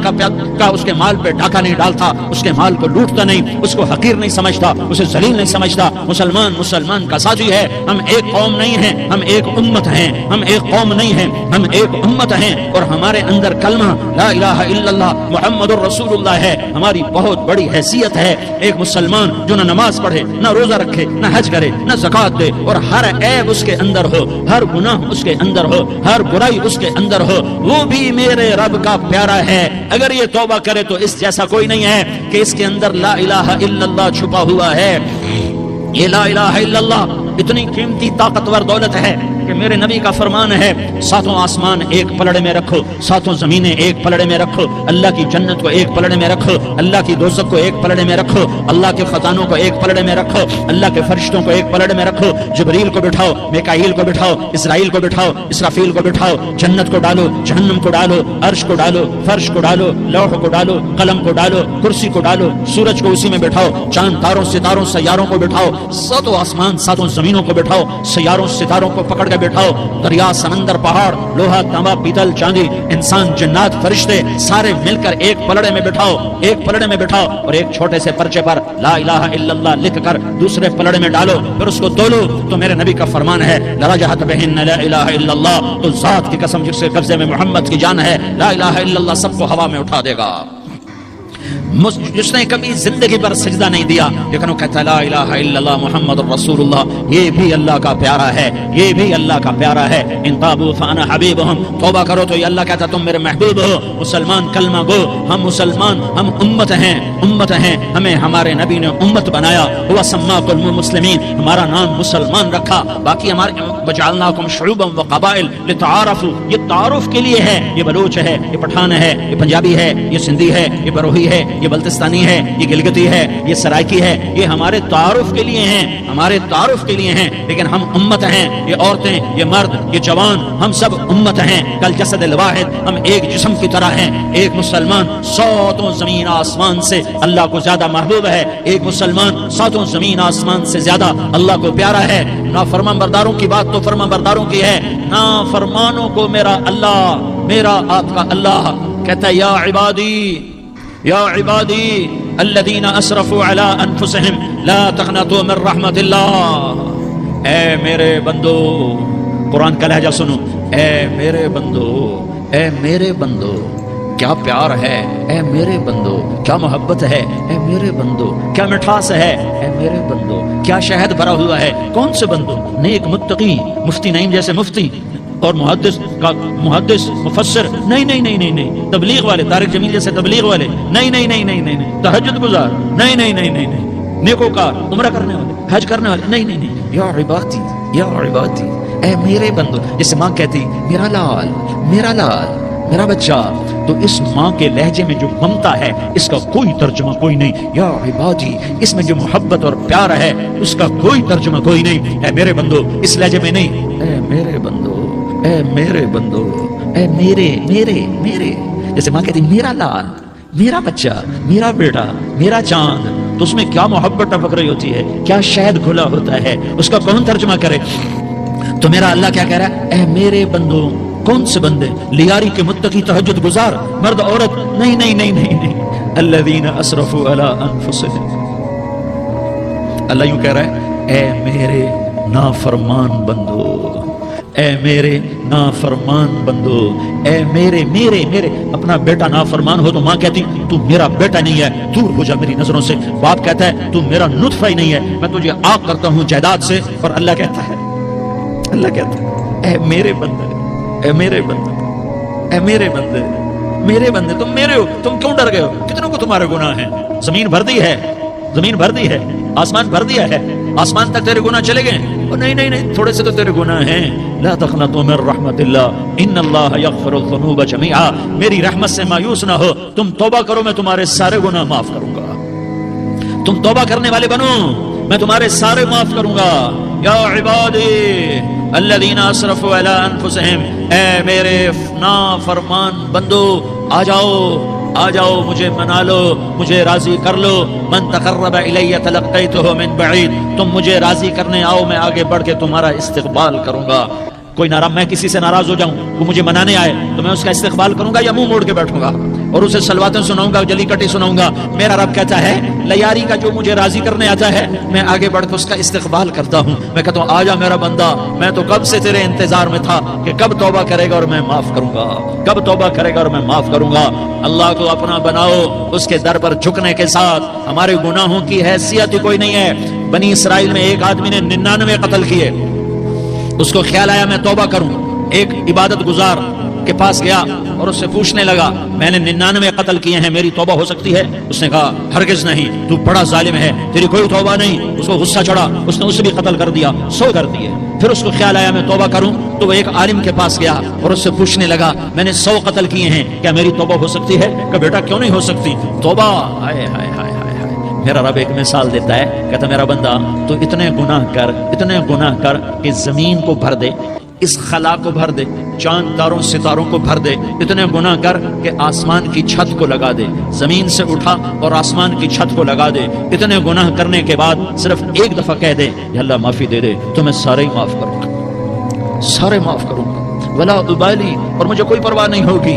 اس کے مال پہ ڈاکہ نہیں ڈالتا، اس کے مال کو لوٹتا نہیں، اس کو حقیر نہیں سمجھتا، اسے ذلیل نہیں سمجھتا۔ مسلمان کا ساتھی ہے۔ ہم ایک قوم نہیں ہیں، ہم ایک امت ہیں، ہم ایک قوم نہیں ہیں، ہم ایک امت ہیں، اور ہمارے اندر کلمہ لا الہ الا اللہ محمد الرسول اللہ ہے، ہماری بہت بڑی حیثیت ہے۔ ایک مسلمان جو نہ نماز پڑھے، نہ روزہ رکھے، نہ حج کرے، نہ زکوٰۃ دے، اور ہر عیب اس کے اندر ہو، ہر گناہ اس کے اندر ہو، ہر برائی اس کے اندر ہو، وہ بھی میرے رب کا پیارا ہے۔ اگر یہ توبہ کرے تو اس جیسا کوئی نہیں ہے کہ اس کے اندر لا الہ الا اللہ چھپا ہوا ہے۔ یہ لا الہ الا اللہ اتنی قیمتی طاقتور دولت ہے کہ میرے نبی کا فرمان ہے ساتوں آسمان ایک پلڑے میں رکھو، ساتوں زمینیں ایک پلڑے میں رکھو، اللہ کی جنت کو ایک پلڑے میں رکھو، اللہ کی دوزخ کو ایک پلڑے میں رکھو، اللہ کے خزانوں کو ایک پلڑے میں رکھو، اللہ کے فرشتوں کو ایک پلڑے میں رکھو، جبریل کو بٹھاؤ، میکائیل کو بٹھاؤ، اسرائیل کو بٹھاؤ، اسرافیل کو بٹھاؤ، جنت کو ڈالو، جہنم کو ڈالو، عرش کو ڈالو، فرش کو ڈالو، لوح کو ڈالو، قلم کو ڈالو، کرسی کو ڈالو، سورج کو اسی میں بٹھاؤ، چاند تاروں ستاروں سیاروں کو بٹھاؤ، ساتوں آسمان ساتوں زمینوں کو بٹھاؤ، سیاروں ستاروں کو پکڑ کے بٹھاؤ، دریا سمندر پہاڑ لوہا تانبا پیتل چاندی انسان جنات فرشتے سارے مل کر ایک پلڑے میں بٹھاؤ، ایک پلڑے میں بٹھاؤ، اور ایک چھوٹے سے پرچے پر لا الہ الا اللہ لکھ کر دوسرے پلڑے میں ڈالو، پھر اس کو تولو تو میرے نبی کا فرمان ہے لرجحت بہن لا الہ الا اللہ، تو ذات کی قسم جس کے قبضے میں محمد کی جان ہے، لا الہ الا اللہ سب کو ہوا میں اٹھا دے گا۔ جس نے کبھی زندگی پر سجدہ نہیں دیا لیکن وہ کہتا ہے لا الہ الا اللہ محمد الرسول اللہ، یہ بھی اللہ کا پیارا ہے، یہ بھی اللہ کا پیارا ہے۔ ان تابوا فانا حبیبہم، توبہ کرو تو یہ اللہ کہتا ہے تم میرے محبوب ہو۔ مسلمان کلمہ گو، ہم مسلمان، ہم امت ہیں، امت ہیں، ہمیں ہمارے نبی نے امت بنایا، ہوا سماکم المسلمین، ہمارا نام مسلمان رکھا، باقی ہمارے وجعلناکم شعوبا وقبائل لتعارفوا، یہ تعارف کے لیے ہے، یہ بلوچ ہے، یہ پٹھان ہے، یہ پنجابی ہے، یہ سندھی ہے، یہ بروہی ہے، یہ بلتستانی ہے، یہ گلگتی ہے، یہ سرائکی ہے، یہ ہمارے تعارف کے لیے ہیں، ہمارے تعارف کے لیے ہیں، لیکن ہم امت ہیں، یہ عورتیں، یہ مرد، یہ جوان، ہم سب امت ہیں، کل جسد الواحد، ہم ایک جسم کی طرح ہیں۔ ایک مسلمان ساتوں زمین آسمان سے اللہ کو زیادہ محبوب ہے، ایک مسلمان ساتوں زمین آسمان سے زیادہ اللہ کو پیارا ہے۔ نافرمان برداروں کی بات تو فرمان برداروں کی ہے، نافرمانوں کو میرا اللہ، میرا آپ کا اللہ کہتا ہے یا عبادی، یا عبادی الذین اسرفوا علی انفسہم لا تقنطوا من رحمت اللہ، اے میرے بندو، قرآن کا لہجہ سنو، اے میرے بندو، اے میرے بندو، کیا پیار ہے، اے میرے بندو، کیا محبت ہے، اے میرے بندو، کیا مٹھاس ہے، اے میرے بندو، کیا شہد بھرا ہوا ہے۔ کون سے بندو؟ نیک متقی، مفتی نعیم جیسے مفتی اور محدث مفسر، نہیں نہیں نہیں نہیں نہیں، تبلیغ والے، طارق جمیل جیسے تبلیغ والے، نہیں نہیں نہیں نہیں نہیں، تہجد گزار، نہیں نہیں نہیں نہیں نہیں، نیکوکار، عمرہ کرنے والے، حج کرنے والے، نہیں نہیں نہیں، یا عبادی، یا عبادی، اے میرے بندو، جیسے ماں کہتی میرا لال، میرا لال، میرا بچہ. تو اس ماں کے لہجے میں جو ممتا ہے اس کا کوئی ترجمہ کوئی نہیں. یا عبادی، اس میں جو محبت اور پیار ہے اس کا کوئی ترجمہ کوئی نہیں. اے میرے بندو، اس لہجے میں نہیں. اے میرے بندو، اے میرے بندو، اے میرے میرے میرے. جیسے ماں کہتی میرا لال، میرا بچہ، میرا بیٹا، میرا چاند، تو اس میں کیا محبت ٹپک رہی ہوتی ہے، کیا شہد کھلا ہوتا ہے. اس کا کون ترجمہ کرے؟ تو میرا اللہ کیا کہہ رہا ہے؟ اے میرے بندو. کون سے بندے؟ لیاری کے متقی، تہجد گزار، مرد عورت نہیں نہیں نہیں نہیں نہیں. الذین اسرفوا علی انفسہم. اللہ یوں کہہ رہا ہے اے میرے نافرمان بندو، اے میرے نافرمان بندو، اے میرے میرے میرے. اپنا بیٹا نافرمان ہو تو ماں کہتی تو میرا بیٹا نہیں ہے، دور ہو جا میری نظروں سے. باپ کہتا ہے تو میرا نطفہ ہی نہیں ہے، میں تجھے عاق کرتا ہوں جائیداد سے. اور اللہ کہتا ہے اے میرے بندے، اے میرے بندے، اے میرے بندے، میرے بندے تم میرے ہو، تم کیوں ڈر گئے ہو؟ کتنوں کو تمہارے گناہ ہیں؟ زمین بھر دی ہے، زمین بھر دی ہے، آسمان بھر دیا ہے، آسمان تک تیرے گناہ چلے گئے. نہیں نہیں نہیں، تھوڑے سے تو تیرے گناہ ہیں. لا تقنطوا من رحمت اللہ ان اللہ یغفر الذنوب جميعا. میری رحمت سے مایوس نہ ہو، تم توبہ کرو میں تمہارے سارے گناہ معاف کروں گا. تم توبہ کرنے والے بنو، میں تمہارے سارے معاف کروں گا. یا عبادی الذین اسرفوا علی انفسہم. اے میرے نافرمان بندو، آ جاؤ آ جاؤ، مجھے منا لو، مجھے راضی کر لو. من تقرب الی تلقیتہ من بعید. تم مجھے راضی کرنے آؤ، میں آگے بڑھ کے تمہارا استقبال کروں گا. کوئی ناراض، میں کسی سے ناراض ہو جاؤں، وہ مجھے منانے آئے تو میں اس کا استقبال کروں گا یا منہ موڑ کے بیٹھوں گا اور اسے سلواتیں سناؤں گا، جلی کٹی سناؤں گا. میرا رب کہتا ہے لیاری کا جو مجھے راضی کرنے آتا ہے میں آگے بڑھ کے اس کا استقبال کرتا ہوں. میں کہتا ہوں آ جا میرا بندہ، میں تو کب سے تیرے انتظار میں تھا کہ کب توبہ کرے گا اور میں معاف کروں گا، کب توبہ کرے گا اور میں معاف کروں گا. اللہ کو اپنا بناؤ، اس کے در پر جھکنے کے ساتھ. ہمارے گناہوں کی حیثیت ہی کوئی نہیں ہے. بنی اسرائیل میں ایک آدمی نے 99 قتل کیے، اس کو خیال آیا میں توبہ کروں. ایک عبادت گزار کے پاس گیا اور اس سے پوچھنے لگا میں نے 99 قتل کیے ہیں، میری توبہ ہو سکتی ہے؟ اس نے کہا ہرگز نہیں، تو بڑا ظالم ہے، تیری کوئی توبہ نہیں. اس کو غصہ چڑھا، اس نے اسے بھی قتل کر دیا، 100 کر دیے. پھر اس کو خیال آیا میں توبہ کروں تو وہ ایک عالم کے پاس گیا اور اس سے پوچھنے لگا میں نے 100 قتل کیے ہیں، کیا میری توبہ ہو سکتی ہے؟ کہ بیٹا کیوں نہیں ہو سکتی توبہ؟ ہائے ہائے ہائے ہائے. میرا رب ایک مثال دیتا ہے، کہتا میرا بندہ تو اتنے گناہ کر، اتنے گناہ کر کہ زمین کو بھر دے، اس خلا کو بھر دے، چاند تاروں ستاروں کو بھر دے. اتنے گناہ کر کہ آسمان کی چھت کو لگا دے، زمین سے اٹھا اور آسمان کی چھت کو لگا دے. اتنے گناہ کرنے کے بعد صرف ایک دفعہ کہہ دے یا اللہ معافی دے دے تو میں سارے ہی معاف کروں گا، سارے معاف کروں گا، ولا ابالی، اور مجھے کوئی پرواہ نہیں ہوگی.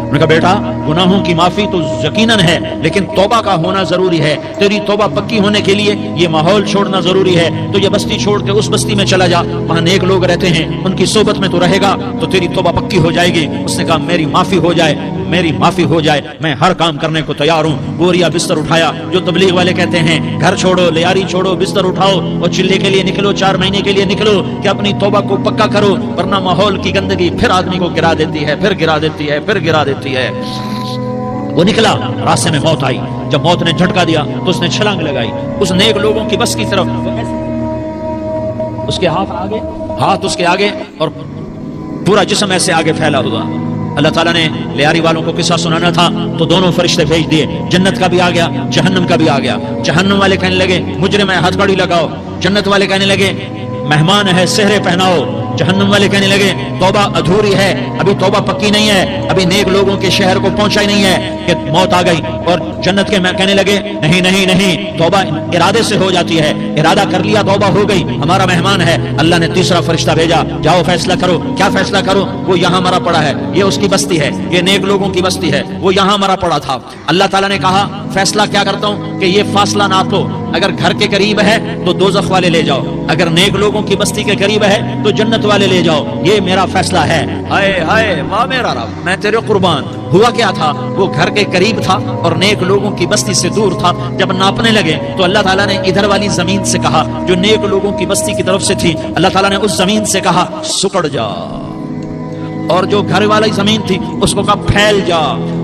میں نے کہا بیٹا گناہوں کی معافی تو یقیناً ہے لیکن توبہ کا ہونا ضروری ہے. تیری توبہ پکی ہونے کے لیے یہ ماحول چھوڑنا ضروری ہے. تو یہ بستی چھوڑ کے اس بستی میں چلا جا، وہاں نیک لوگ رہتے ہیں، ان کی صحبت میں تو رہے گا تو تیری توبہ پکی ہو جائے گی. اس نے کہا میری معافی ہو جائے، میری معافی ہو جائے، میں ہر کام کرنے کو تیار ہوں. بوریا بستر اٹھایا، جو تبلیغ والے کہتے ہیں گھر چھوڑو، لیاری چھوڑو، بستر اٹھاؤ اور چلے کے لیے نکلو، 4 مہینے کے لیے نکلو کہ اپنی توبہ کو پکا کرو، ورنہ ماحول کی گندگی پھر آدمی کو گرا دیتی ہے، پھر گرا دیتی ہے، پھر گرا دیتی ہے. وہ نکلا، راستے میں موت آئی. جب موت نے جھٹکا دیا تو اس نے چھلانگ لگائی اس نیک لوگوں کی بس کی طرف. اس کے ہاتھ اس کے آگے اور پورا جسم ایسے آگے پھیلا ہوا. اللہ تعالیٰ نے لیاری والوں کو قصہ سنانا تھا تو دونوں فرشتے بھیج دیے. جنت کا بھی آ گیا، جہنم کا بھی آ گیا. جہنم والے کہنے لگے مجرم ہے، ہتھ کڑی لگاؤ. جنت والے کہنے لگے مہمان ہے، سہرے پہناؤ. جہنم والے کہنے لگے توبہ ادھوری ہے، ابھی توبہ پکی نہیں ہے، ابھی نیک لوگوں کے شہر کو پہنچا ہی نہیں ہے کہ موت آ گئی. اور جنت کے کہنے لگے نہیں نہیں نہیں، توبہ ارادے سے ہو جاتی ہے، ارادہ کر لیا توبہ ہو گئی، ہمارا مہمان ہے. اللہ نے تیسرا فرشتہ بھیجا، جاؤ فیصلہ کرو. کیا فیصلہ کرو؟ وہ یہاں مرا پڑا ہے، یہ اس کی بستی ہے، یہ نیک لوگوں کی بستی ہے، وہ یہاں مرا پڑا تھا. اللہ تعالیٰ نے کہا فیصلہ کیا کرتا ہوں کہ یہ فاصلہ ناپو، اگر گھر کے قریب ہے تو دوزخ والے لے جاؤ، اگر نیک لوگوں کی بستی کے قریب ہے تو جنت والے لے جاؤ. یہ میرا فیصلہ ہے. ہائے ہائے واہ میرا رب، میں تیرے قربان. ہوا کیا تھا؟ وہ گھر کے قریب تھا اور نیک لوگوں کی بستی سے دور تھا. جب ناپنے لگے تو اللہ تعالیٰ نے ادھر والی زمین سے کہا جو نیک لوگوں کی بستی کی طرف سے تھی، اللہ تعالیٰ نے اس زمین سے کہا سکڑ جا. اور جو گھر والی زمین تھی اس کو کہا پھیل جا،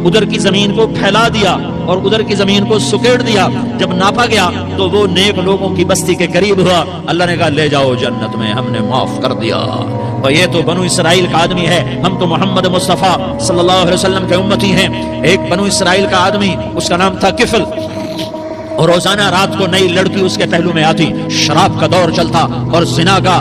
ادھر کی زمین کو پھیلا دیا اور ادھر کی زمین کو سکیڑ دیا. جب ناپا گیا تو وہ نیک لوگوں کی بستی کے قریب ہوا. اللہ نے کہا لے جاؤ جنت میں، ہم نے معاف کر دیا. اور یہ تو بنو اسرائیل کا آدمی ہے، ہم تو محمد مصطفیٰ صلی اللہ علیہ وسلم کے امتی ہیں. ایک بنو اسرائیل کا آدمی، اس کا نام تھا کفل، اور روزانہ رات کو نئی لڑکی اس کے پہلو میں آتی. شراب کا دور چلتا اور زنا کا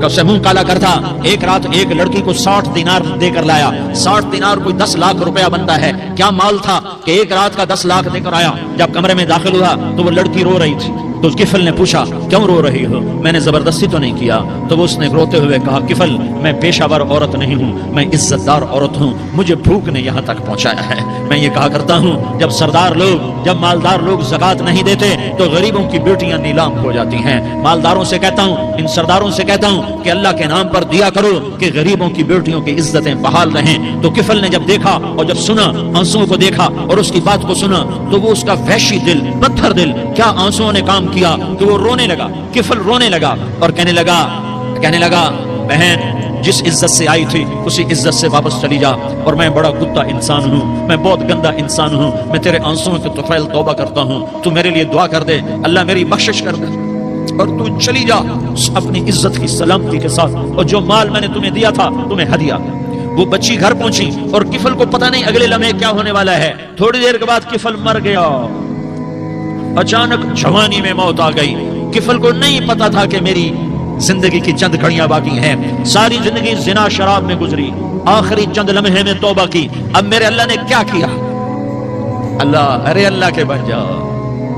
سے منہ کالا کرتا. ایک رات ایک لڑکی کو 60 دینار دے کر لایا. 60 دینار کوئی 10 لاکھ روپیہ بنتا ہے. کیا مال تھا کہ ایک رات کا 10 لاکھ دے کر آیا. جب کمرے میں داخل ہوا تو وہ لڑکی رو رہی تھی. تو کفل نے پوچھا کیوں رو رہی ہو؟ میں نے زبردستی تو نہیں کیا. تو وہ اس نے روتے ہوئے کہا کفل میں پیشہ ور عورت نہیں ہوں، میں عزت دار عورت ہوں، مجھے بھوک نے یہاں تک پہنچایا ہے. میں یہ کہا کرتا ہوں جب سردار لوگ، جب مالدار لوگ زکات نہیں دیتے تو غریبوں کی بیٹیاں نیلام ہو جاتی ہیں. مالداروں سے کہتا ہوں، ان سرداروں سے کہتا ہوں کہ اللہ کے نام پر دیا کرو کہ غریبوں کی بیٹیوں کی عزتیں بحال رہیں. تو کفل نے جب دیکھا اور جب سنا، آنسوؤں کو دیکھا اور اس کی بات کو سنا، تو وہ اس کا وحشی دل، پتھر دل، کیا آنسوؤں نے کام کیا کہ وہ رونے لگا. کفل رونے لگا اور کہنے لگا بہن جس عزت سے آئی تھی اسی عزت سے واپس چلی جا. اور میں بڑا کتا انسان ہوں، میں بہت گندا انسان ہوں، میں تیرے آنسوؤں کے طفیل توبہ کرتا ہوں. تو میرے لیے دعا کر دے، اللہ میری بخشش کر دے اور تو چلی جا اپنی عزت کی سلامتی کے ساتھ. اور جو مال میں نے تمہیں دیا تھا تمہیں ہدیہ. وہ بچی گھر پہنچی اور کفل کو پتہ نہیں اگلے لمحے کیا ہونے والا ہے. تھوڑی دیر کے بعد کفل مر گیا. اچانک جوانی میں موت آ گئی. کفل کو نہیں پتا تھا کہ میری زندگی کی چند گھڑیاں باقی ہیں. ساری زندگی زنا شراب میں گزری، آخری چند لمحے میں توبہ کی. اب میرے اللہ نے کیا کیا؟ اللہ، ارے اللہ کے بن جاؤ.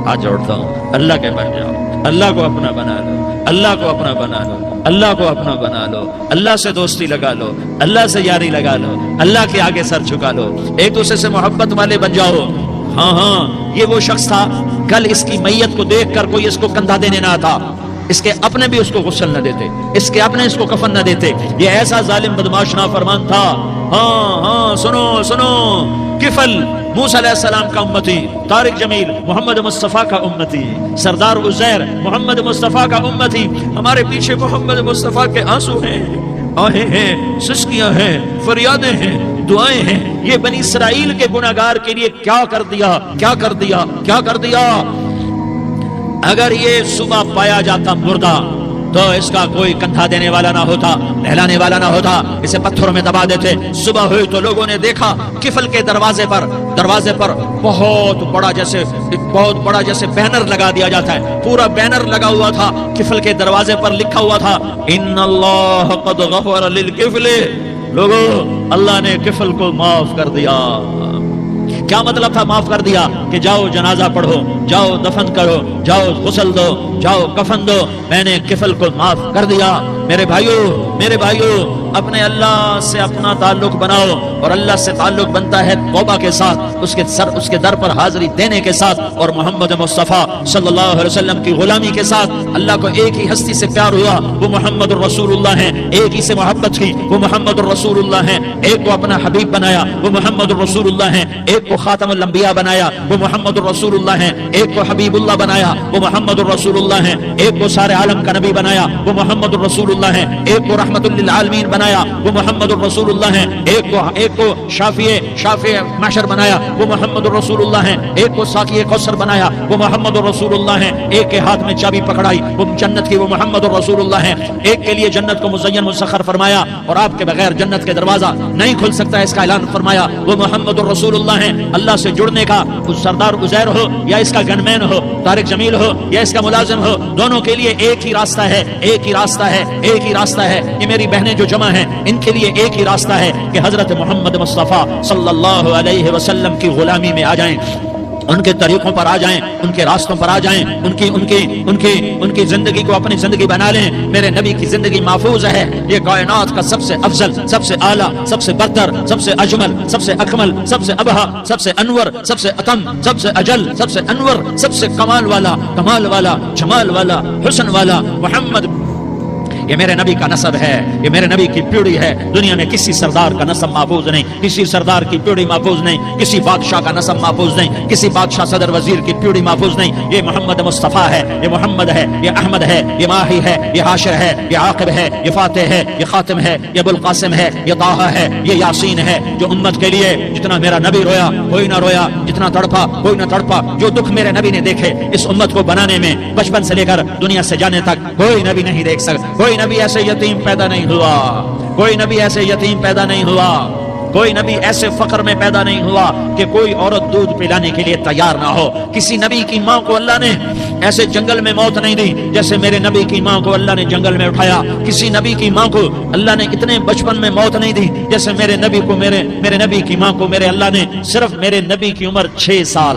ہاتھ جوڑتا ہوں، اللہ کے بن جاؤ. اللہ کو اپنا بنا لو، اللہ کو اپنا بنا لو، اللہ کو اپنا بنا لو. اللہ سے دوستی لگا لو، اللہ سے یاری لگا لو، اللہ کے آگے سر جھکا لو. ایک دوسرے سے محبت والے بن جاؤ. ہاں یہ وہ شخص تھا، کل اس کی میت کو دیکھ کر کوئی اس کو کندھا دینے نہ تھا، اس کے اپنے بھی اس کو غسل نہ دیتے، اس کے اپنے اس کو کفن نہ دیتے. یہ ایسا ظالم بدماش نافرمان تھا. ہاں سنو کفل موسیٰ علیہ السلام کا امتی، طارق جمیل محمد مصطفیٰ کا امتی، سردار عزیر محمد مصطفیٰ کا امتی. ہمارے پیچھے محمد مصطفیٰ کے آنسو ہیں، آہیں ہیں، سسکیاں ہیں، فریادیں ہیں، دعائیں ہیں. یہ بنی اسرائیل کے گناہگار کے لیے کیا کر دیا. اگر یہ صبح پایا جاتا مردہ تو اس کا کوئی کندھا دینے والا نہ ہوتا، نہلانے والا نہ ہوتا، اسے پتھروں میں دبا دیتے. صبح ہوئی تو لوگوں نے دیکھا کفل کے دروازے پر بہت بڑا جیسے بینر لگا دیا جاتا ہے، پورا بینر لگا ہوا تھا. کفل کے دروازے پر لکھا ہوا تھا ان اللہ قد غفر للکفل. لوگو اللہ نے کفل کو معاف کر دیا. کیا مطلب تھا معاف کر دیا؟ کہ جاؤ جنازہ پڑھو، جاؤ دفن کرو، جاؤ غسل دو، جاؤ کفن دو. میں نے کفل کو معاف کر دیا. میرے بھائیو اپنے اللہ سے اپنا تعلق بناؤ. اور اللہ سے تعلق بنتا ہے توبہ کے ساتھ، اس کے در پر حاضری دینے کے ساتھ، اور محمد مصطفیٰ صلی اللہ علیہ وسلم کی غلامی کے ساتھ. اللہ کو ایک ہی ہستی سے پیار ہوا، وہ محمد الرسول اللہ ہیں. ایک ہی سے محبت کی، وہ محمد الرسول اللہ ہیں. ایک کو اپنا حبیب بنایا، وہ محمد الرسول اللہ ہیں. ایک کو خاتم الانبیاء بنایا، وہ محمد الرسول اللہ ہیں. ایک کو حبیب اللہ بنایا، وہ محمد الرسول اللہ ہیں. ایک کو سارے عالم کا نبی بنایا، وہ محمد الرسول اللہ ہیں. ایک کو رحمت للعالمین بنایا، وہ محمد الرسول اللہ ہیں. ایک کو شافع محشر بنایا، وہ محمد الرسول اللہ ہیں. ایک کو ساقی کوثر بنایا، وہ محمد الرسول اللہ ہیں. ایک کے ہاتھ میں چابی پکڑائی وہ جنت کی، وہ محمد الرسول اللہ ہیں. ایک کے لیے جنت کو مزین مسخر فرمایا اور آپ کے بغیر جنت کے دروازہ نہیں کھل سکتا اس کا اعلان فرمایا، وہ محمد الرسول اللہ ہیں. اللہ سے جڑنے کا سردار عزیر ہو یا اس کا گنمین ہو، طارق جمیل ہو یا اس کا ملازم ہو، دونوں کے لیے ایک ہی راستہ ہے. یہ میری بہنیں جو جمع ہیں ان کے لیے ایک ہی راستہ ہے کہ حضرت محمد مصطفیٰ صلی اللہ علیہ وسلم کی غلامی میں آ جائیں، ان کے طریقوں پر آ جائیں، ان کے راستوں پر آ جائیں، ان کی زندگی کو اپنی زندگی بنا لیں. میرے نبی کی زندگی محفوظ ہے. یہ کائنات کا سب سے افضل، سب سے اعلیٰ، سب سے برتر، سب سے اجمل، سب سے اکمل، سب سے ابہا، سب سے انور، سب سے اتم، سب سے اجل، سب سے انور، سب سے کمال والا، جمال والا، حسن والا محمد یہ میرے نبی کا نسب ہے، یہ میرے نبی کی پیڑھی ہے. دنیا میں کسی سردار کا نسب محفوظ نہیں، کسی سردار کی پیڑھی محفوظ نہیں، کسی بادشاہ کا نسب محفوظ نہیں، کسی بادشاہ صدر وزیر کی پیڑھی محفوظ نہیں. یہ محمد مصطفیٰ ہے، یہ محمد ہے، یہ احمد ہے، یہ ماہی ہے، یہ حاشر ہے، یہ عاقب ہے، یہ فاتح ہے، یہ خاتم ہے، یہ ابو القاسم ہے، یہ طٰہٰ ہے، یہ یاسین ہے. جو امت کے لیے جتنا میرا نبی رویا کوئی نہ رویا، جتنا تڑپا کوئی نہ تڑپا، جو دکھ میرے نبی نے دیکھے اس امت کو بنانے میں بچپن سے لے کر دنیا سے جانے تک کوئی نبی نہیں دیکھ سکتا. کوئی نبی ایسے یتیم پیدا نہیں ہوا، کوئی نبی ایسے یتیم پیدا نہیں ہوا، کوئی نبی ایسے فقر میں پیدا نہیں ہوا کہ کوئی عورت دودھ پلانے کے لیے تیار نہ ہو. کسی نبی کی ماں کو اللہ نے ایسے جنگل میں موت نہیں دی جیسے میرے نبی کی ماں کو اللہ نے جنگل میں اٹھایا. کسی نبی کی ماں کو اللہ نے اتنے بچپن میں موت نہیں دی جیسے میرے نبی کو میرے نبی کی ماں کو میرے اللہ نے صرف میرے نبی کی عمر 6 سال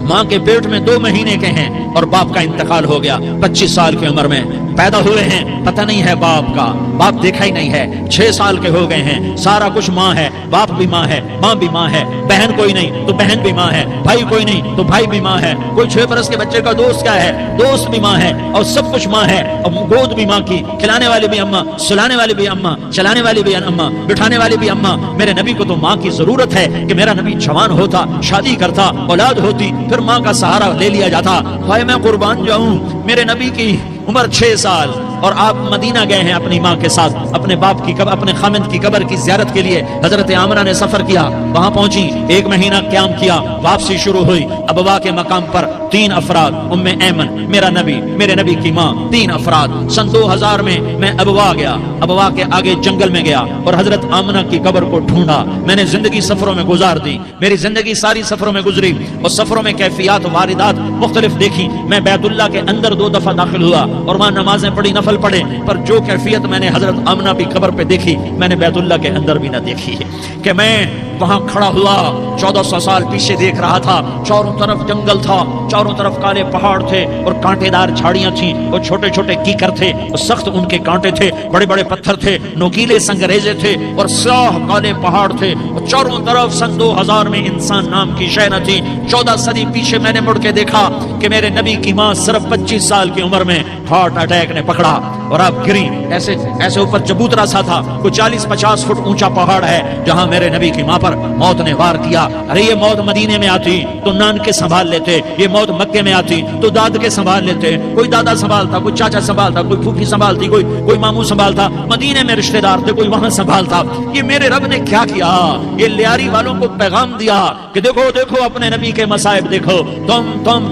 ماں کے پیٹ میں 2 مہینے کے ہیں اور باپ کا انتقال ہو گیا 25 سال کی عمر میں پیدا ہوئے ہیں. پتہ نہیں ہے باپ کا، باپ دیکھا ہی نہیں ہے. 6 سال کے ہو گئے ہیں، سارا کچھ ماں ہے، باپ بھی ماں ہے، ماں بھی ماں ہے، بہن کوئی نہیں تو بہن بھی ماں ہے، بھائی کوئی نہیں تو بھائی بھی ماں ہے. کوئی 6 برس کے بچے کا دوست کیا ہے، دوست بھی ماں ہے، اور سب کچھ ماں ہے. اور گود بھی ماں کی، کھلانے والی بھی اماں، سلانے والی بھی اماں، چلانے والی بھی اماں، بٹھانے والی بھی اماں. میرے نبی کو تو ماں کی ضرورت ہے کہ میرا نبی جوان ہوتا، شادی کرتا، اولاد ہوتی، پھر ماں کا سہارا لے لیا جاتا. ہائے میں قربان جاؤں، میرے نبی کی عمر 6 سال اور آپ مدینہ گئے ہیں اپنی ماں کے ساتھ، اپنے باپ کی قبر، اپنے خامند کی قبر کی زیارت کے لیے. حضرت آمنہ نے سفر کیا، وہاں پہنچی، 1 مہینہ قیام کیا، واپسی شروع ہوئی. ابوا کے مقام پر 3 افراد، ام ایمن، میرا نبی، میرے نبی کی ماں، 3 افراد. سن 2000 میں ابوا گیا، ابوا کے آگے جنگل میں گیا اور حضرت آمنہ کی قبر کو ڈھونڈا. میں نے زندگی سفروں میں گزار دی، میری زندگی ساری سفروں میں گزری اور سفروں میں کیفیات و واردات مختلف دیکھی. میں بیت اللہ کے اندر 2 دفعہ داخل ہوا اور وہاں نمازیں پڑھی، نفل پڑھے، پر جو کیفیت میں نے حضرت آمنہ کی قبر پہ دیکھی میں نے بیت اللہ کے اندر بھی نہ دیکھی. کہ میں وہاں کھڑا ہوا 1400 سال پیچھے دیکھ رہا تھا، چاروں طرف جنگل تھا، چاروں طرف کالے پہاڑ تھے اور کانٹے دار جھاڑیاں تھیں اور چھوٹے چھوٹے کیکر تھے اور سخت ان کے کانٹے تھے، بڑے بڑے پتھر تھے، نوکیلے سنگریزے تھے اور سیاہ کالے پہاڑ تھے اور چاروں طرف. سن 2000 میں انسان نام کی شے نہ تھی. 14 صدی پیچھے میں نے مڑ کے دیکھا کہ میرے نبی کی ماں صرف 25 سال کی عمر میں ہارٹ اٹیک نے پکڑا اور آپ گری. ایسے اوپر چبوترا سا تھا، کوئی 40-50 فٹ اونچا پہاڑ ہے جہاں میرے نبی کی ماں پر موت نے وار کیا. ارے یہ موت مدینے میں آتی تو نان کے سنبھال لیتے، یہ موت مکے میں آتی تو داد کے سنبھال لیتے. کوئی دادا سنبھالتا، کوئی چاچا سنبھالتا، کوئی پھوپھی سنبھالتی، کوئی ماموں سنبھالتا. مدینے میں رشتہ دار تھے، کوئی وہاں سنبھالتا. یہ میرے رب نے کیا کیا؟ یہ لیاری والوں کو پیغام دیا کہ دیکھو دیکھو اپنے نبی کے مصائب دیکھو،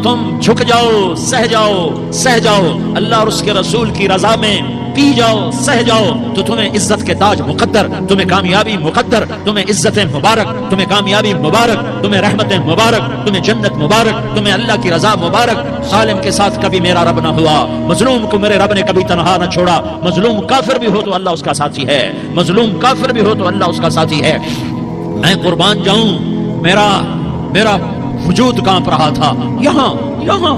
تم جھک جاؤ، سہ جاؤ اللہ اور اس کے رسول کی رضا میں پی جاؤ، سہ جاؤ تو تمہیں عزت کے تاج مقدر، تمہیں کامیابی مقدر، تمہیں عزت مبارک، تمہیں کامیابی مبارک، تمہیں رحمت مبارک، تمہیں جنت مبارک، تمہیں اللہ کی رضا مبارک. ظالم کے ساتھ کبھی میرا رب نہ ہوا، مظلوم کو میرے رب نے کبھی تنہا نہ چھوڑا. مظلوم کافر بھی ہو تو اللہ اس کا ساتھی ہے، مظلوم کافر بھی ہو تو اللہ اس کا ساتھی ہے. میں قربان جاؤں، میرا وجود کانپ رہا تھا. یہاں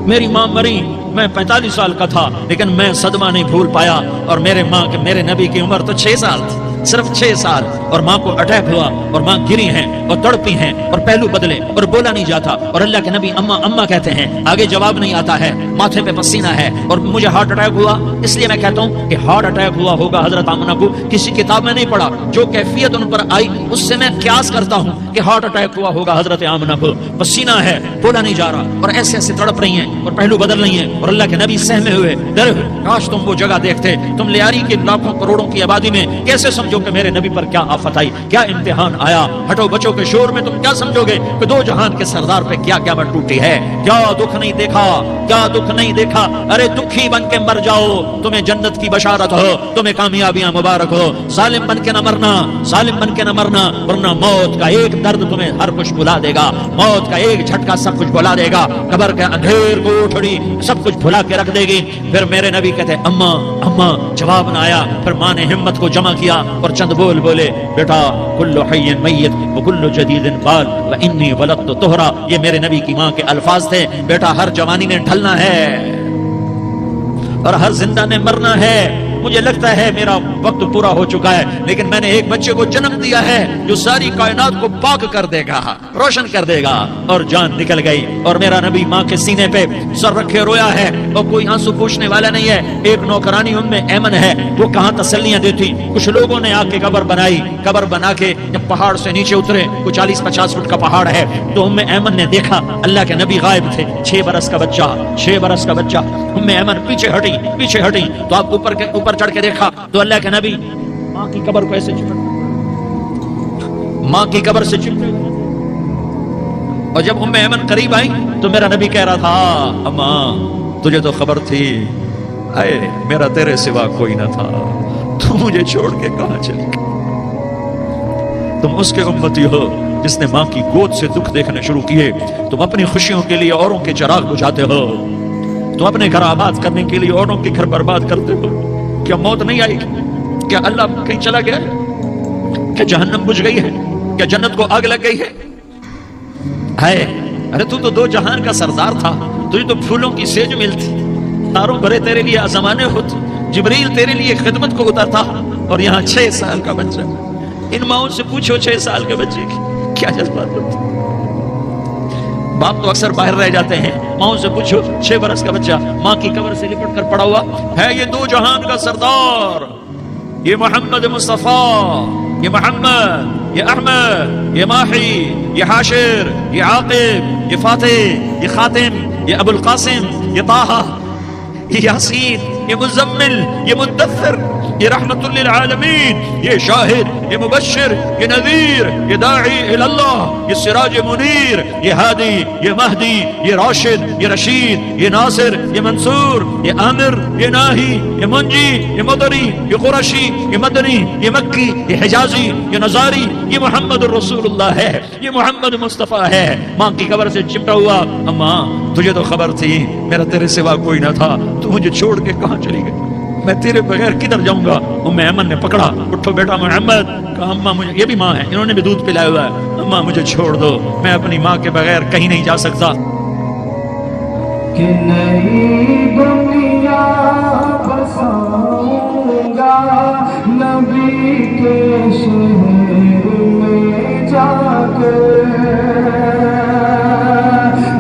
میری ماں مری، میں 45 سال کا تھا لیکن میں صدمہ نہیں بھول پایا. اور میرے نبی کی عمر تو 6 سال تھی، صرف 6 سال، اور ماں کو اٹیک ہوا اور ماں گری ہیں اور تڑپی ہیں اور پہلو بدلے اور بولا نہیں جاتا. اور اللہ کے نبی اماں اماں کہتے ہیں، آگے جواب نہیں آتا ہے، ماتھے پہ پسینہ ہے. اور مجھے ہارٹ اٹیک ہوا، اس لیے میں کہتا ہوں کہ ہارٹ اٹیک ہوا ہوگا حضرت آمنہ کو، کسی کتاب میں نہیں پڑھا. جو کیفیت ان پر آئی اس سے میں قیاس کرتا ہوں کہ ہارٹ اٹیک ہوا ہوگا حضرت آمنہ کو. پسینہ ہے، بولا نہیں جا رہا اور ایسے تڑپ رہی ہیں اور پہلو بدل رہی ہیں. اور اللہ کے نبی سہمے ہوئے، ڈرے ہوئے. کاش تم وہ جگہ دیکھتے. تم لیاری کے لاکھوں کروڑوں کی آبادی میں کیسے سمجھو کہ میرے نبی پر کیا آفت آئی، کیا امتحان آیا. ہٹو بچوں کے شور میں تم کیا سمجھو گے کہ 2 جہان کے سردار پہ کیا قیامت ٹوٹی ہے. کیا دکھ نہیں دیکھا، کیا دکھ نہیں دیکھا. ارے دکھی بن کے مر جاؤ، تمہیں جنت کی بشارت ہو، تمہیں کامیابیاں مبارک ہو. ظالم بن کے نہ مرنا، ظالم بن کے نہ مرنا، ورنہ موت کا ایک درد تمہیں ہر کچھ بھلا دے گا. موت کا ایک جھٹکا سب کچھ بھلا دے گا. قبر کے اندھیر کو اٹھڑی سب کچھ بھلا کے رکھ دے گی. پھر میرے نبی کہتے اماں اماں، جواب نہ آیا. پھر ماں نے ہمت کو جمع کیا اور چند بولے، بیٹا کل حی میت وکل جدید بال وانی ولدت طہرا. یہ میرے نبی کی ماں کے الفاظ تھے. بیٹا ہر جوانی نے ڈھلنا ہے اور ہر زندہ نے مرنا ہے. مجھے لگتا ہے میرا وقت پورا ہو چکا ہے، لیکن میں نے ایک بچے کو جنم دیا ہے جو ساری کائنات کو پاک کر دے گا، روشن کر دے گا۔ اور جان نکل گئی، اور میرا نبی ماں کے سینے پہ سر رکھے رویا ہے، اور کوئی آنسو پوچھنے والا نہیں ہے۔ ایک نوکرانی ام ایمن ہے، وہ کہاں تسلیاں دیتی۔ کچھ لوگوں نے آ کے قبر بنائی، قبر بنا کے جب پہاڑ سے نیچے اترے، کوئی 40-50 فٹ کا پہاڑ ہے، تو ام ایمن نے دیکھا اللہ کے نبی غائب تھے، 6 برس کا بچہ، 6 برس کا بچہ۔ ام ایمن پیچھے ہٹی تو آپ اوپر چڑھ کے دیکھا تو اللہ کے نبی ماں کی قبر کو ایسے چپٹ، ماں کی قبر سے چپٹے۔ اور جب ام ایمن قریب آئی تو میرا نبی کہہ رہا تھا، اماں تجھے تو خبر تھی، اے میرا تیرے سوا کوئی نہ تھا، تو مجھے چھوڑ کے کہاں چلی گئی؟ تم اس کے امتی ہو جس نے ماں کی گود سے دکھ دیکھنے شروع کیے۔ تم اپنی خوشیوں کے لیے اوروں کے چراغ بجھاتے ہو، تم اپنے گھر آباد کرنے کے لیے اوروں کے گھر برباد کرتے ہو۔ کیا موت نہیں آئی؟ کیا اللہ کہیں چلا گیا؟ کیا جہنم بجھ گئی ہے؟ کیا جنت کو آگ لگ گئی ہے؟ ارے تو 2 جہان کا سردار تھا، تجھے تو پھولوں کی سیج ملتی، تاروں بھرے تیرے لیے آسمانے ہوتے، جبریل تیرے لیے خدمت کو اترتا، اور یہاں 6 سال کا بچہ۔ ان ماؤں سے پوچھو 6 سال کے بچے کی کیا جذبات ہوتے۔ باپ تو اکثر باہر رہ جاتے ہیں، ماؤں سے پوچھو 6 برس کا بچہ ماں کی قبر سے لپٹ کر پڑا ہوا ہے۔ یہ 2 جہان کا سردار، یہ محمد مصطفیٰ، یہ محمد، یہ احمد، یہ ماہی، یہ حاشر، یہ عاقب، یہ فاتح، یہ خاتم، یہ ابو القاسم، یہ طٰہٰ، یہ یاسین، یہ مزمل، یہ مدثر، یہ رحمت للعالمین، یہ شاہد، یہ مبشر، یہ نذیر، یہ داعی اللہ، یہ سراج منیر، یہ ہادی، یہ مہدی، یہ راشد، یہ رشید، یہ ناصر، یہ منصور، یہ عامر، یہ ناہی، یہ منجی، یہ مدری، یہ قرشی، یہ مدنی، یہ مکی، یہ حجازی، یہ نظاری، یہ محمد الرسول اللہ ہے، یہ محمد مصطفیٰ ہے۔ ماں کی قبر سے چپٹا ہوا، اماں تجھے تو خبر تھی میرا تیرے سوا کوئی نہ تھا، تو مجھے چھوڑ کے کہاں چلی گئی؟ میں تیرے بغیر کدھر جاؤں گا؟ ام ایمن نے پکڑا، اٹھو بیٹا محمد، کہا اماں مجھے، یہ بھی ماں ہے، انہوں نے بھی دودھ پلایا ہوا ہے، اماں مجھے چھوڑ دو، میں اپنی ماں کے بغیر کہیں نہیں جا سکتا۔ کہ نئی دنیا بساؤں گا نبی کے شہر میں جا کر،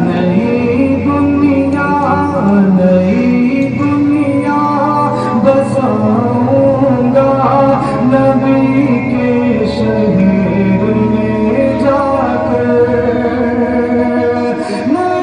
نئی دنیا بساؤں گا نبی کے شہر میں جا کر، میں